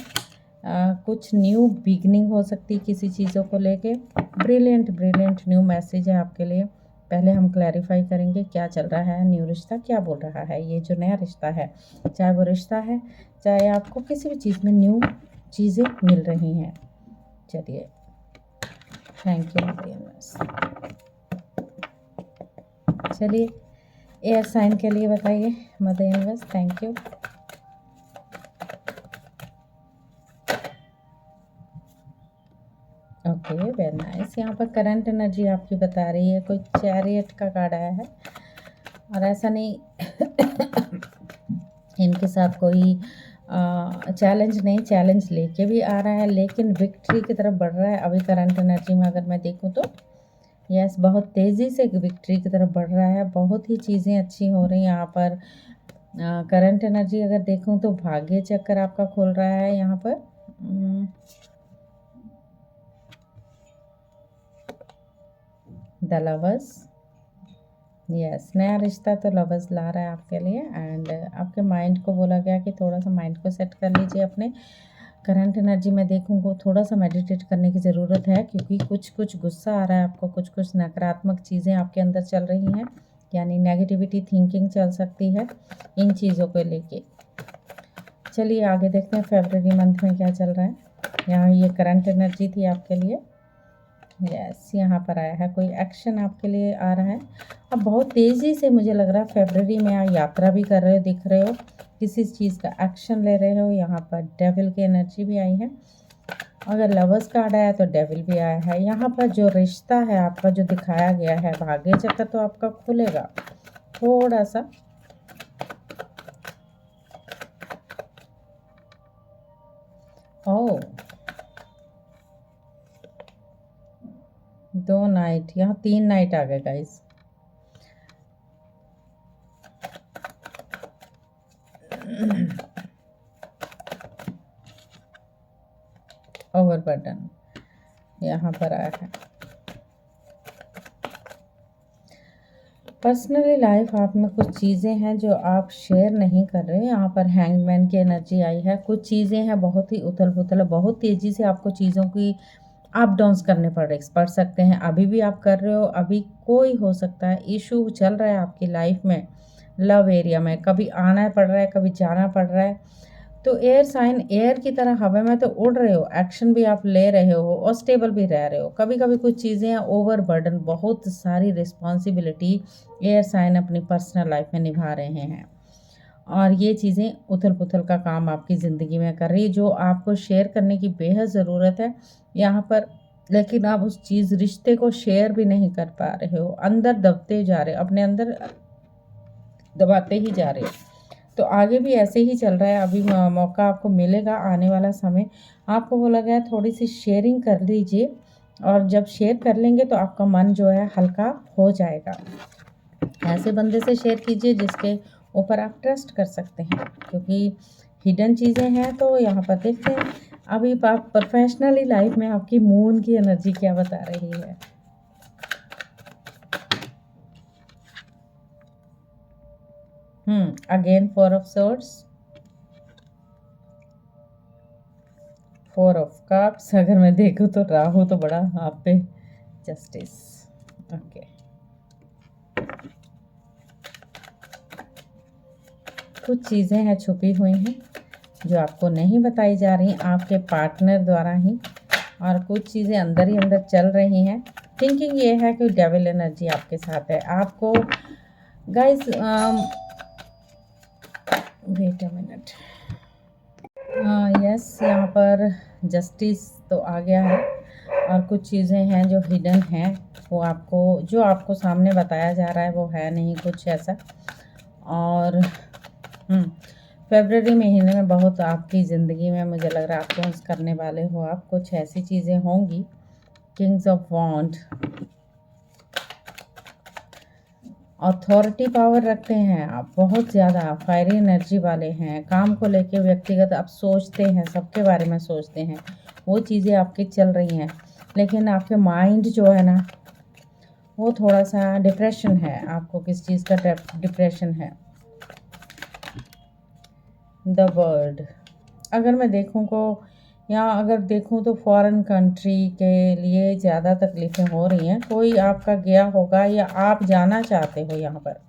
कुछ न्यू बिगनिंग हो सकती है किसी चीज़ों को लेके। ब्रिलियंट न्यू मैसेज है आपके लिए। पहले हम क्लैरिफाई करेंगे क्या चल रहा है, न्यू रिश्ता क्या बोल रहा है, ये जो नया रिश्ता है, चाहे वो रिश्ता है, चाहे आपको किसी भी चीज़ में न्यू चीज़ें मिल रही हैं। चलिए, थैंक यू यूनिवर्स। चलिए एयर साइन के लिए बताइए mother universe, thank you. Okay, very nice. यहाँ पर करंट एनर्जी आपकी बता रही है, कोई चैरियट का कार्ड आया है, और ऐसा नहीं इनके साथ कोई चैलेंज नहीं, चैलेंज लेके भी आ रहा है, लेकिन विक्ट्री की तरफ बढ़ रहा है अभी करंट एनर्जी में अगर मैं देखूँ तो। यस, बहुत तेज़ी से विक्ट्री की तरफ बढ़ रहा है, बहुत ही चीज़ें अच्छी हो रही हैं यहाँ पर। करंट एनर्जी अगर देखूँ तो भाग्य चक्र आपका खुल रहा है यहाँ पर। द लवर्स, यस, नया रिश्ता तो लवर्स ला रहा है आपके लिए, एंड आपके माइंड को बोला गया कि थोड़ा सा माइंड को सेट कर लीजिए अपने। करंट एनर्जी में देखूँ थोड़ा सा मेडिटेट करने की ज़रूरत है, क्योंकि कुछ गुस्सा आ रहा है आपको, कुछ नकारात्मक चीज़ें आपके अंदर चल रही हैं, यानी नेगेटिविटी थिंकिंग चल सकती है इन चीज़ों को लेके। चलिए आगे देखते हैं फरवरी मंथ में क्या चल रहा है। यहाँ ये करंट एनर्जी थी आपके लिए। यस, यहाँ पर आया है कोई एक्शन आपके लिए आ रहा है। अब बहुत तेज़ी से मुझे लग रहा है फरवरी में आप यात्रा भी कर रहे हो, दिख रहे हो, किसी चीज़ का एक्शन ले रहे हो। यहाँ पर डेविल की एनर्जी भी आई है, अगर लवर्स कार्ड आया तो डेविल भी आया है। यहाँ पर जो रिश्ता है आपका जो दिखाया गया है, भाग्य चक्र तो आपका खुलेगा थोड़ा सा। ओ 2 नाइट, यहाँ 3 नाइट आ गए गाइस। ओवरबर्डन यहाँ पर आया है। पर्सनली लाइफ आप में कुछ चीज़ें हैं जो आप शेयर नहीं कर रहे। यहाँ पर हैंगमैन की एनर्जी आई है। कुछ चीज़ें हैं बहुत ही उथल पुथल, बहुत तेज़ी से आपको चीज़ों की अप डाउन्स करने पड़ सकते हैं। अभी भी आप कर रहे हो, अभी कोई हो सकता है इशू चल रहा है आपकी लाइफ में, लव एरिया में, कभी आना पड़ रहा है, कभी जाना पड़ रहा है। तो एयर साइन, एयर की तरह हवा में तो उड़ रहे हो, एक्शन भी आप ले रहे हो और स्टेबल भी रह रहे हो। कभी कभी कुछ चीज़ें हैं ओवर बर्डन, बहुत सारी रिस्पॉन्सिबिलिटी एयर साइन अपनी पर्सनल लाइफ में निभा रहे हैं और ये चीज़ें उथल पुथल का काम आपकी ज़िंदगी में कर रही है, जो आपको शेयर करने की बेहद ज़रूरत है यहाँ पर। लेकिन आप उस चीज़ रिश्ते को शेयर भी नहीं कर पा रहे हो, अंदर दबते जा रहे हो, अपने अंदर दबाते ही जा रहे हो। तो आगे भी ऐसे ही चल रहा है। अभी मौका आपको मिलेगा, आने वाला समय आपको बोला गया है थोड़ी सी शेयरिंग कर लीजिए, और जब शेयर कर लेंगे तो आपका मन जो है हल्का हो जाएगा। ऐसे बंदे से शेयर कीजिए जिसके ऊपर आप ट्रस्ट कर सकते हैं, क्योंकि हिडन चीज़ें हैं। तो यहाँ पर देखते हैं अभी आप प्रोफेशनली लाइफ में आपकी मून की एनर्जी क्या बता रही है। Again 4 of swords, 4 of cups. अगर मैं देखूँ तो राहु तो बड़ा आप पे, जस्टिस। ओके, कुछ चीज़ें हैं छुपी हुई हैं जो आपको नहीं बताई जा रही आपके पार्टनर द्वारा ही, और कुछ चीज़ें अंदर ही अंदर चल रही हैं। थिंकिंग ये है कि डेविल एनर्जी आपके साथ है। आपको guys wait a minute, yes, यहाँ पर जस्टिस तो आ गया है, और कुछ चीज़ें हैं जो हिडन हैं, वो आपको, जो आपको सामने बताया जा रहा है वो है नहीं कुछ ऐसा। और फरवरी महीने में बहुत आपकी ज़िंदगी में मुझे लग रहा है आप लॉन्च करने वाले हो, आप कुछ ऐसी चीज़ें होंगी। Kings of wand, authority power रखते हैं आप, बहुत ज़्यादा फायरी एनर्जी वाले हैं। काम को लेके व्यक्तिगत आप सोचते हैं, सबके बारे में सोचते हैं, वो चीज़ें आपकी चल रही हैं। लेकिन आपके माइंड जो है ना, वो थोड़ा सा डिप्रेशन है। आपको किस चीज़ का डिप्रेशन है? The world. अगर मैं देखूँ को, या अगर देखूँ तो फॉरेन कंट्री के लिए ज़्यादा तकलीफ़ें हो रही हैं। कोई आपका गया होगा या आप जाना चाहते हो यहाँ पर,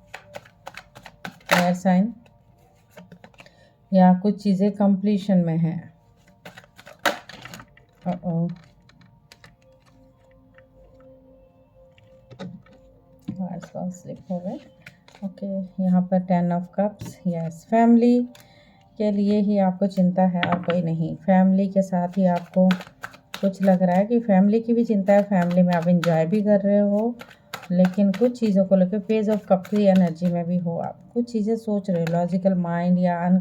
एयर साइन, या कुछ चीज़ें कंप्लीशन में हैं। स्लिप हो गए। ओके, यहाँ पर 10 ऑफ कप्स, यस, फैमिली के लिए ही आपको चिंता है और कोई नहीं। फैमिली के साथ ही आपको कुछ लग रहा है कि फैमिली की भी चिंता है, फैमिली में आप इंजॉय भी कर रहे हो, लेकिन कुछ चीज़ों को लेकर पेज ऑफ कप की एनर्जी में भी हो आप, कुछ चीज़ें सोच रहे हो। लॉजिकल माइंड या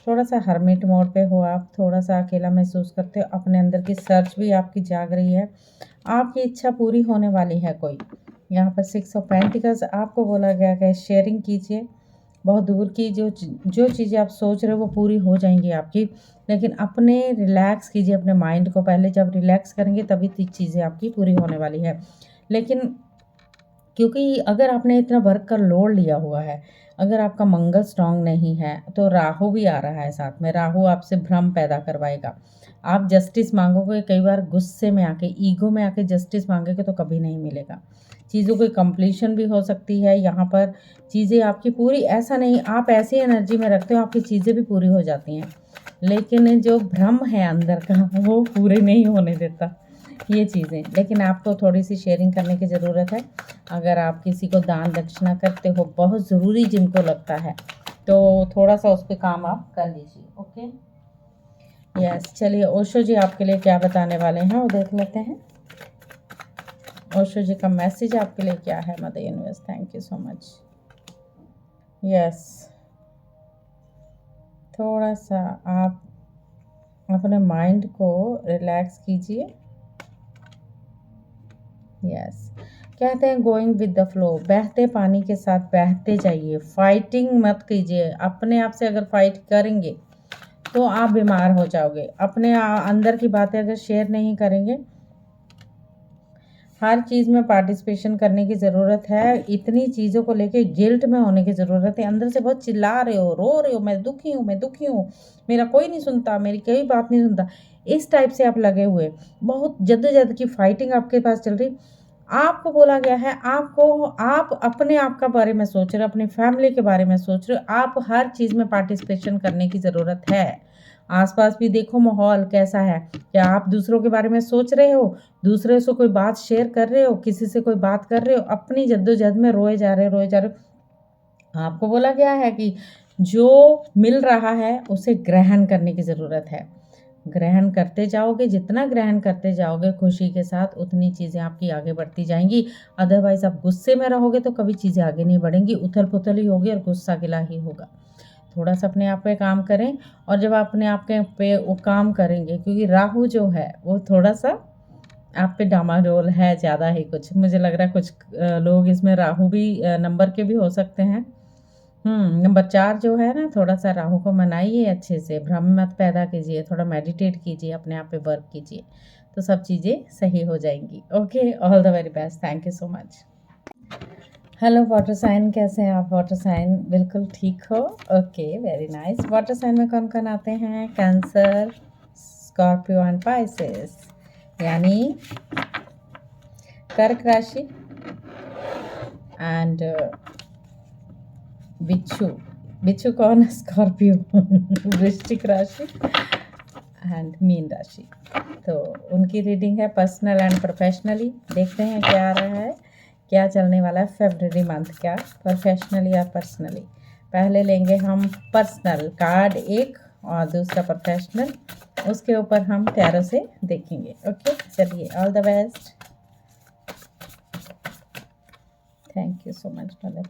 थोड़ा सा हर्मिट मोड पे हो आप, थोड़ा सा अकेला महसूस करते हो, अपने अंदर की सर्च भी आपकी जाग रही है, आपकी इच्छा पूरी होने वाली है कोई। यहाँ पर 6 ऑफ पेंटिकल्स, आपको बोला गया कि शेयरिंग कीजिए, बहुत दूर की जो चीज़ें आप सोच रहे हो वो पूरी हो जाएंगी आपकी, लेकिन अपने रिलैक्स कीजिए अपने माइंड को। पहले जब रिलैक्स करेंगे तभी चीज़ें आपकी पूरी होने वाली है। लेकिन क्योंकि अगर आपने इतना वर्क का लोड लिया हुआ है, अगर आपका मंगल स्ट्रांग नहीं है, तो राहु भी आ रहा है साथ में, राहु आपसे भ्रम पैदा करवाएगा। आप जस्टिस मांगोगे, कई बार गुस्से में आके, ईगो में आके जस्टिस मांगोगे तो कभी नहीं मिलेगा। चीज़ों की कंप्लीशन भी हो सकती है यहाँ पर, चीज़ें आपकी पूरी, ऐसा नहीं आप ऐसी एनर्जी में रखते हो आपकी चीज़ें भी पूरी हो जाती हैं, लेकिन जो भ्रम है अंदर का वो पूरे नहीं होने देता ये चीज़ें। लेकिन आपको थोड़ी सी शेयरिंग करने की ज़रूरत है। अगर आप किसी को दान दक्षिणा करते हो, बहुत ज़रूरी जिनको लगता है, तो थोड़ा सा उस पर काम आप कर लीजिए। ओके, यस, चलिए ओशो जी आपके लिए क्या बताने वाले हैं वो देख लेते हैं। ओशो जी का मैसेज आपके लिए क्या है mother universe? Thank you so much. Yes, थोड़ा सा आप अपने माइंड को रिलैक्स कीजिए। यस, कहते हैं गोइंग विद द फ्लो, बहते पानी के साथ बहते जाइए, फाइटिंग मत कीजिए। अपने आप से अगर फाइट करेंगे तो आप बीमार हो जाओगे। अपने अंदर की बातें अगर शेयर नहीं करेंगे, हर चीज़ में पार्टिसिपेशन करने की ज़रूरत है। इतनी चीज़ों को लेके गिल्ट में होने की ज़रूरत है। अंदर से बहुत चिल्ला रहे हो, रो रहे हो, मैं दुखी हूँ, मैं दुखी हूँ, मेरा कोई नहीं सुनता, मेरी कोई बात नहीं सुनता, इस टाइप से आप लगे हुए, बहुत जद्दोजहद की फाइटिंग आपके पास चल रही। आपको बोला गया है, आप अपने आप का बारे में सोच रहे हो, अपनी फैमिली के बारे में सोच रहे हो, आप हर चीज़ में पार्टिसिपेशन करने की ज़रूरत है। आसपास भी देखो माहौल कैसा है, क्या आप दूसरों के बारे में सोच रहे हो, दूसरे से कोई बात शेयर कर रहे हो, किसी से कोई बात कर रहे हो, अपनी जद्दोजहद में रोए जा रहे हो, रोए जा रहे हो। आपको बोला गया है कि जो मिल रहा है उसे ग्रहण करने की ज़रूरत है। ग्रहण करते जाओगे, जितना ग्रहण करते जाओगे खुशी के साथ, उतनी चीज़ें आपकी आगे बढ़ती जाएंगी। अदरवाइज़ आप गुस्से में रहोगे तो कभी चीज़ें आगे नहीं बढ़ेंगी, उथल पुथल ही होगी और गुस्सा गिला ही होगा। थोड़ा सा अपने आप पे काम करें, और जब अपने आप के पे वो काम करेंगे, क्योंकि राहु जो है वो थोड़ा सा आप पे डामाडोल है ज़्यादा ही कुछ, मुझे लग रहा है कुछ लोग इसमें राहु भी नंबर के भी हो सकते हैं। नंबर 4 जो है ना, थोड़ा सा राहु को मनाइए अच्छे से, भ्रम मत पैदा कीजिए, थोड़ा मेडिटेट कीजिए, अपने आप पे वर्क कीजिए, तो सब चीज़ें सही हो जाएंगी। Okay, all the very best, thank you so much. Hello water sign, कैसे हैं आप वाटर साइन? बिल्कुल ठीक हो? Okay, very nice. Water sign में कौन कौन आते हैं? कैंसर, स्कॉर्पियो एंड पाइसेस, यानी कर्क राशि एंड बिच्छू। बिच्छू कौन है? स्कॉर्पियो। वृश्चिक राशि एंड मीन राशि। तो उनकी रीडिंग है पर्सनल एंड प्रोफेशनली। देखते हैं क्या आ रहा है, क्या चलने वाला है फरवरी मंथ का, प्रोफेशनली या पर्सनली। पहले लेंगे हम पर्सनल कार्ड एक, और दूसरा प्रोफेशनल, उसके ऊपर हम टैरो से देखेंगे। ओके, चलिए, all the best, thank you so much madam.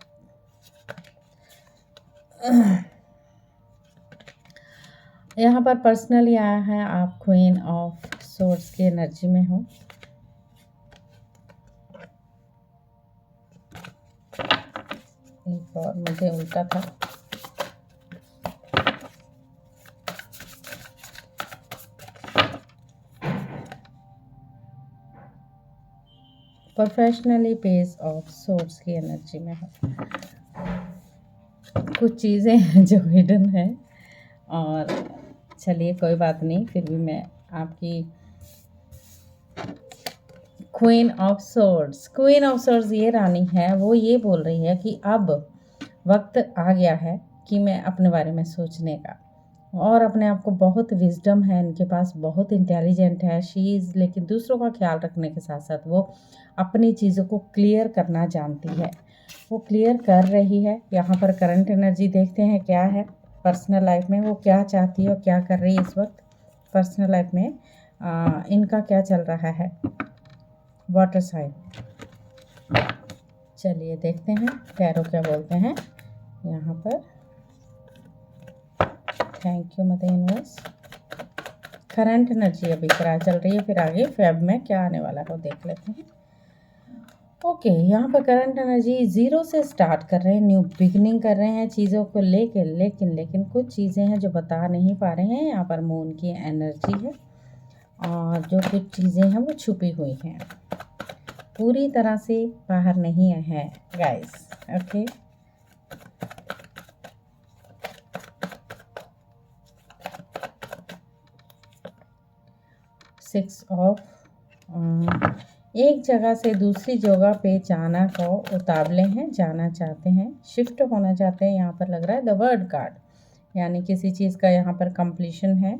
यहाँ पर पर्सनली आया है, आप क्वीन ऑफ सोर्स की एनर्जी में हो। एक और मुझे उल्टा था, प्रोफेशनली पेज ऑफ सोर्स की एनर्जी में हो। कुछ चीज़ें हैं जो हिडन है, और चलिए कोई बात नहीं, फिर भी मैं आपकी क्वीन ऑफ सोर्स ये रानी है, वो ये बोल रही है कि अब वक्त आ गया है कि मैं अपने बारे में सोचने का, और अपने आप को बहुत विजडम है इनके पास, बहुत इंटेलिजेंट है शी इज़, लेकिन दूसरों का ख्याल रखने के साथ साथ वो अपनी चीज़ों को क्लियर करना जानती है, वो क्लियर कर रही है। यहाँ पर करंट एनर्जी देखते हैं क्या है पर्सनल लाइफ में, वो क्या चाहती है और क्या कर रही है इस वक्त पर्सनल लाइफ में, इनका क्या चल रहा है वाटर साइन। चलिए देखते हैं टैरो क्या बोलते हैं यहाँ पर। Thank you mother universe. Current energy अभी क्या चल रही है, फिर आगे फेब में क्या आने वाला है वो देख लेते हैं। ओके, यहाँ पर करंट एनर्जी 0 से स्टार्ट कर रहे हैं, न्यू बिगनिंग कर रहे हैं चीज़ों को लेके, लेकिन कुछ चीज़ें हैं जो बता नहीं पा रहे हैं। यहाँ पर मून की एनर्जी है, और जो कुछ चीज़ें हैं वो छुपी हुई हैं, पूरी तरह से बाहर नहीं है गाइस। ओके, सिक्स ऑफ, एक जगह से दूसरी जगह पे जाना को उतावले हैं, जाना चाहते हैं, शिफ्ट होना चाहते हैं। यहाँ पर लग रहा है द वर्ड कार्ड, यानी किसी चीज़ का यहाँ पर कंप्लीशन है,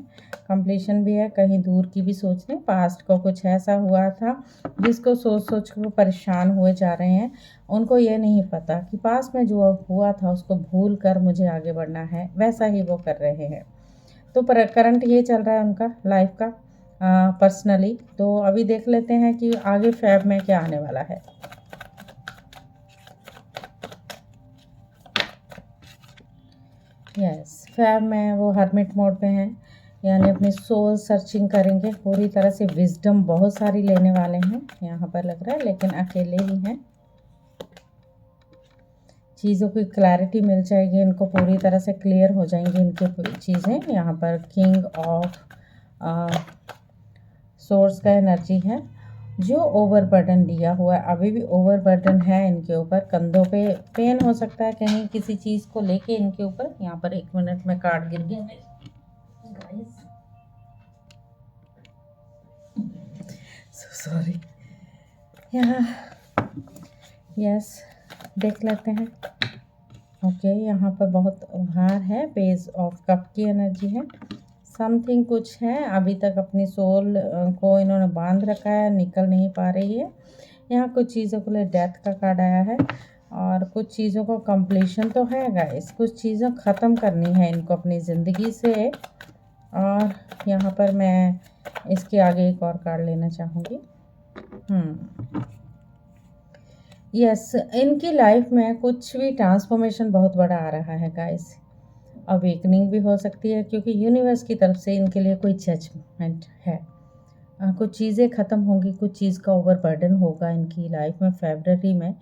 कंप्लीशन भी है, कहीं दूर की भी सोच रहे हैं। पास्ट को कुछ ऐसा हुआ था जिसको सोच सोच कर वो परेशान हुए जा रहे हैं, उनको ये नहीं पता कि पास्ट में जो हुआ था उसको भूल कर मुझे आगे बढ़ना है, वैसा ही वो कर रहे हैं। तो करंट ये चल रहा है उनका लाइफ का पर्सनली। तो अभी देख लेते हैं कि आगे फेब में क्या आने वाला है। यस, फेब में वो हर्मिट मोड पे हैं, यानी अपनी सोल सर्चिंग करेंगे पूरी तरह से। विजडम बहुत सारी लेने वाले हैं यहाँ पर लग रहा है, लेकिन अकेले ही हैं। चीज़ों की क्लैरिटी मिल जाएगी इनको, पूरी तरह से क्लियर हो जाएंगी इनकी चीज़ें। यहाँ पर किंग ऑफ सोर्स का एनर्जी है, जो ओवरबर्डन लिया हुआ है, अभी भी ओवरबर्डन है इनके ऊपर। कंधों पे पेन हो सकता है कहीं किसी चीज़ को लेके इनके ऊपर। यहाँ पर 1 मिनट में कार्ड गिर गया गाइस, सॉरी। यहाँ यस, देख लेते हैं। ओके, यहाँ पर बहुत उभार है, पेज ऑफ कप की एनर्जी है। समथिंग कुछ है, अभी तक अपनी सोल को इन्होंने बांध रखा है, निकल नहीं पा रही है। यहाँ कुछ चीज़ों के लिए डेथ का कार्ड आया है, और कुछ चीज़ों को कंप्लीशन तो है गाइस, कुछ चीज़ें ख़त्म करनी है इनको अपनी ज़िंदगी से। और यहाँ पर मैं इसके आगे एक और कार्ड लेना चाहूँगी। यस, इनकी लाइफ में कुछ भी ट्रांसफॉर्मेशन बहुत बड़ा आ रहा है गाइस। अवेकनिंग भी हो सकती है, क्योंकि यूनिवर्स की तरफ से इनके लिए कोई जजमेंट है। कुछ चीज़ें ख़त्म होंगी, कुछ चीज़ का ओवरबर्डन होगा इनकी लाइफ में फरवरी में,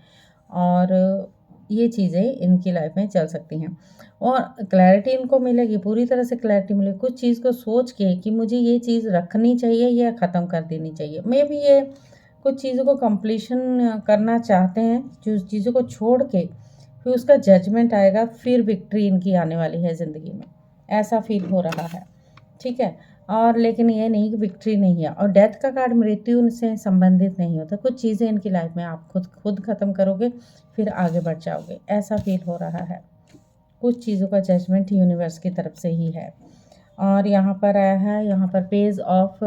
और ये चीज़ें इनकी लाइफ में चल सकती हैं। और क्लैरिटी इनको मिलेगी, पूरी तरह से क्लैरिटी मिलेगी। कुछ चीज़ को सोच के कि मुझे ये चीज़ रखनी चाहिए या ख़त्म कर देनी चाहिए। मे भी ये कुछ चीज़ों को कंप्लीशन करना चाहते हैं, जो चीज़ों को छोड़ के फिर उसका जजमेंट आएगा, फिर विक्ट्री इनकी आने वाली है ज़िंदगी में, ऐसा फील हो रहा है। ठीक है, और लेकिन ये नहीं कि विक्ट्री नहीं है। और डेथ का कार्ड मृत्यु से संबंधित नहीं होता। कुछ चीज़ें इनकी लाइफ में आप खुद ख़त्म करोगे, फिर आगे बढ़ जाओगे, ऐसा फील हो रहा है। कुछ चीज़ों का जजमेंट यूनिवर्स की तरफ से ही है। और यहाँ पर आया है, यहाँ पर पेज ऑफ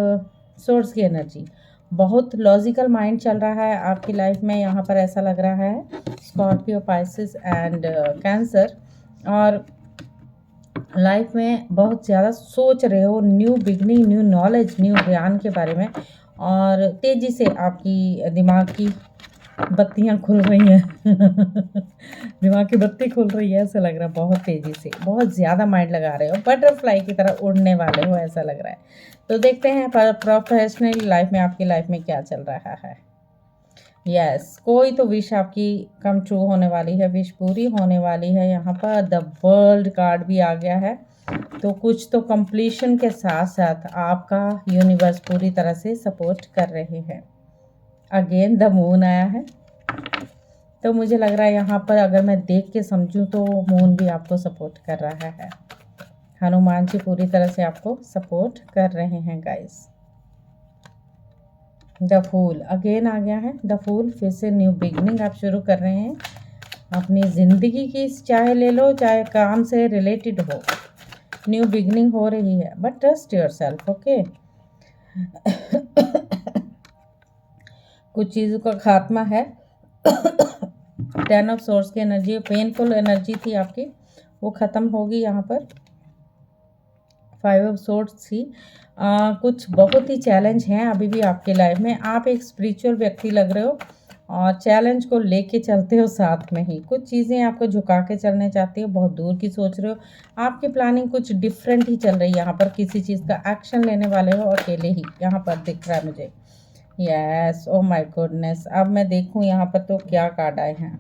सोर्स की एनर्जी, बहुत लॉजिकल माइंड चल रहा है आपकी लाइफ में। यहाँ पर ऐसा लग रहा है स्कॉर्पियो, पाइसिस एंड कैंसर, और लाइफ में बहुत ज़्यादा सोच रहे हो, new beginning, new knowledge, new ज्ञान के बारे में। और तेज़ी से आपकी दिमाग की बत्तियां खुल रही हैं दिमाग की बत्ती खुल रही है, ऐसा लग रहा है। बहुत तेज़ी से, बहुत ज़्यादा माइंड लगा रहे हो, बटरफ्लाई की तरह उड़ने वाले हो, ऐसा लग रहा है। तो देखते हैं प्रोफेशनल लाइफ में, आपकी लाइफ में क्या चल रहा है। यस, कोई तो विश आपकी कम ट्रू होने वाली है, विश पूरी होने वाली है। यहाँ पर द वर्ल्ड कार्ड भी आ गया है, तो कुछ तो कंप्लीशन के साथ साथ आपका यूनिवर्स पूरी तरह से सपोर्ट कर रहे हैं। अगेन द मून आया है, तो मुझे लग रहा है यहाँ पर अगर मैं देख के समझूं तो मून भी आपको सपोर्ट कर रहा है। हनुमान जी पूरी तरह से आपको सपोर्ट कर रहे हैं गाइस। द फूल अगेन आ गया है, द फूल, फिर से न्यू बिगनिंग आप शुरू कर रहे हैं अपनी ज़िंदगी की, चाहे ले लो चाहे काम से रिलेटेड हो, न्यू बिगनिंग हो रही है, but trust your self. Okay, कुछ चीज़ों का खात्मा है। 10 ऑफ सोर्स की एनर्जी, पेनफुल एनर्जी थी आपकी, वो ख़त्म होगी। यहाँ पर 5 ऑफ सोर्स थी। कुछ बहुत ही चैलेंज हैं अभी भी आपकी लाइफ में। आप एक स्पिरिचुअल व्यक्ति लग रहे हो, और चैलेंज को लेके चलते हो साथ में ही। कुछ चीज़ें आपको झुका के चलने चाहते हो, बहुत दूर की सोच रहे हो, आपकी प्लानिंग कुछ डिफरेंट ही चल रही है। यहाँ पर किसी चीज़ का एक्शन लेने वाले हो अकेले ही, यहाँ पर दिख रहा है मुझे। यस, ओ माय गुडनेस, अब मैं देखूं यहाँ पर तो क्या कार्ड आए हैं।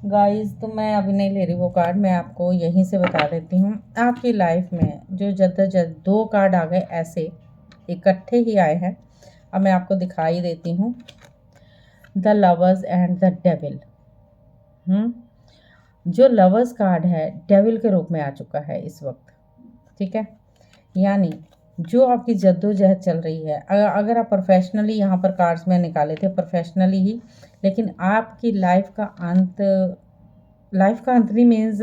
गाइस, तो मैं अभी नहीं ले रही वो कार्ड, मैं आपको यहीं से बता देती हूँ। आपकी लाइफ में जो जद्दोजहद, 2 कार्ड आ गए ऐसे इकट्ठे ही आए हैं, अब मैं आपको दिखाई देती हूँ। The lovers and the devil. जो लवर्स कार्ड है डेविल के रूप में आ चुका है इस वक्त। ठीक है, यानी जो आपकी जद्दोजहद चल रही है, अगर आप प्रोफेशनली यहाँ पर कार्ड्स में निकाले थे, प्रोफेशनली ही, लेकिन आपकी लाइफ का अंत नहीं मीन्स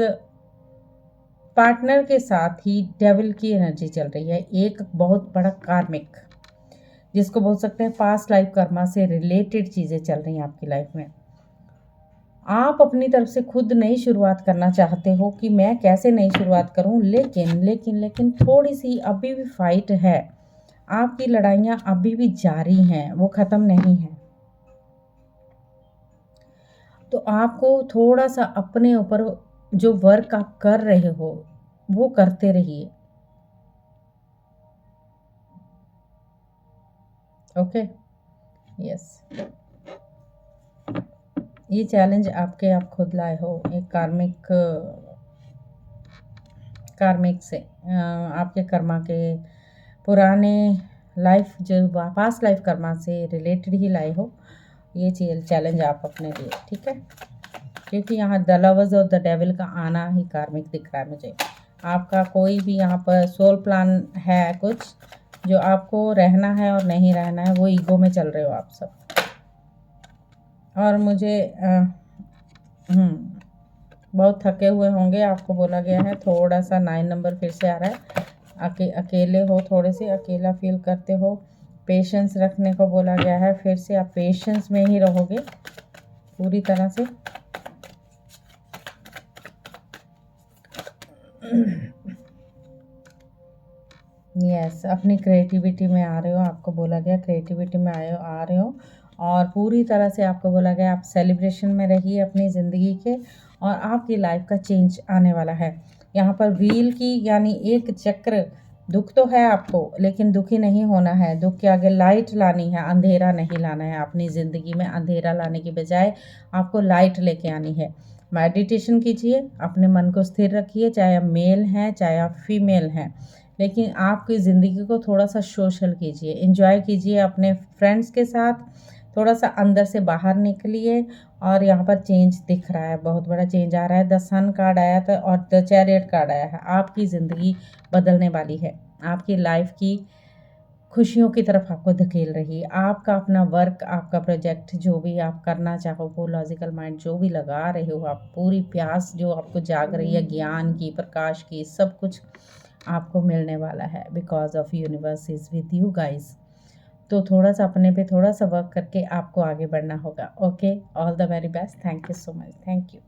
पार्टनर के साथ ही डेविल की एनर्जी चल रही है। एक बहुत बड़ा कार्मिक, जिसको बोल सकते हैं पास्ट लाइफ कर्मा से रिलेटेड चीज़ें चल रही हैं आपकी लाइफ में। आप अपनी तरफ से खुद नई शुरुआत करना चाहते हो कि मैं कैसे नई शुरुआत करूं, लेकिन लेकिन लेकिन थोड़ी सी अभी भी फाइट है, आपकी लड़ाइयाँ अभी भी जारी हैं, वो ख़त्म नहीं है। तो आपको थोड़ा सा अपने ऊपर जो वर्क आप कर रहे हो वो करते रहिए। ओके, यस, ये चैलेंज आप खुद लाए हो, एक कार्मिक से, आपके कर्मा के पुराने लाइफ जो पास्ट लाइफ कर्मा से रिलेटेड ही लाए हो ये चैलेंज आप अपने लिए, ठीक है। क्योंकि यहाँ द लवर्स और द डेविल का आना ही कार्मिक दिख रहा है मुझे। आपका कोई भी यहाँ पर सोल प्लान है कुछ जो आपको रहना है और नहीं रहना है, वो ईगो में चल रहे हो आप सब। और मुझे बहुत थके हुए होंगे, आपको बोला गया है। थोड़ा सा 9 नंबर फिर से आ रहा है, अकेले हो, थोड़े से अकेला फील करते हो, पेशेंस रखने को बोला गया है। फिर से आप पेशेंस में ही रहोगे पूरी तरह से। यस, अपनी क्रिएटिविटी में आ रहे हो, आपको बोला गया क्रिएटिविटी में आ रहे हो और पूरी तरह से आपको बोला गया आप सेलिब्रेशन में रहिए अपनी ज़िंदगी के, और आपकी लाइफ का चेंज आने वाला है। यहाँ पर व्हील की यानी एक चक्र, दुख तो है आपको लेकिन दुखी नहीं होना है। दुख के आगे लाइट लानी है, अंधेरा नहीं लाना है। अपनी ज़िंदगी में अंधेरा लाने की बजाय आपको लाइट लेके आनी है। मेडिटेशन कीजिए, अपने मन को स्थिर रखिए, चाहे आप मेल हैं चाहे आप फीमेल हैं, लेकिन आपकी ज़िंदगी को थोड़ा सा सोशल कीजिए, एंजॉय कीजिए अपने फ्रेंड्स के साथ, थोड़ा सा अंदर से बाहर निकलिए। और यहाँ पर चेंज दिख रहा है, बहुत बड़ा चेंज आ रहा है। द सन कार्ड आया था और द चैरियट कार्ड आया है। आपकी ज़िंदगी बदलने वाली है, आपकी लाइफ की खुशियों की तरफ आपको धकेल रही है। आपका अपना वर्क, आपका प्रोजेक्ट जो भी आप करना चाहो, वो लॉजिकल माइंड जो भी लगा रहे हो आप, पूरी प्यास जो आपको जाग रही है ज्ञान की, प्रकाश की, सब कुछ आपको मिलने वाला है। Because of universe is with you guys. तो थोड़ा सा अपने पे थोड़ा सा वर्क करके आपको आगे बढ़ना होगा। Okay, all the very best, thank you so much, thank you.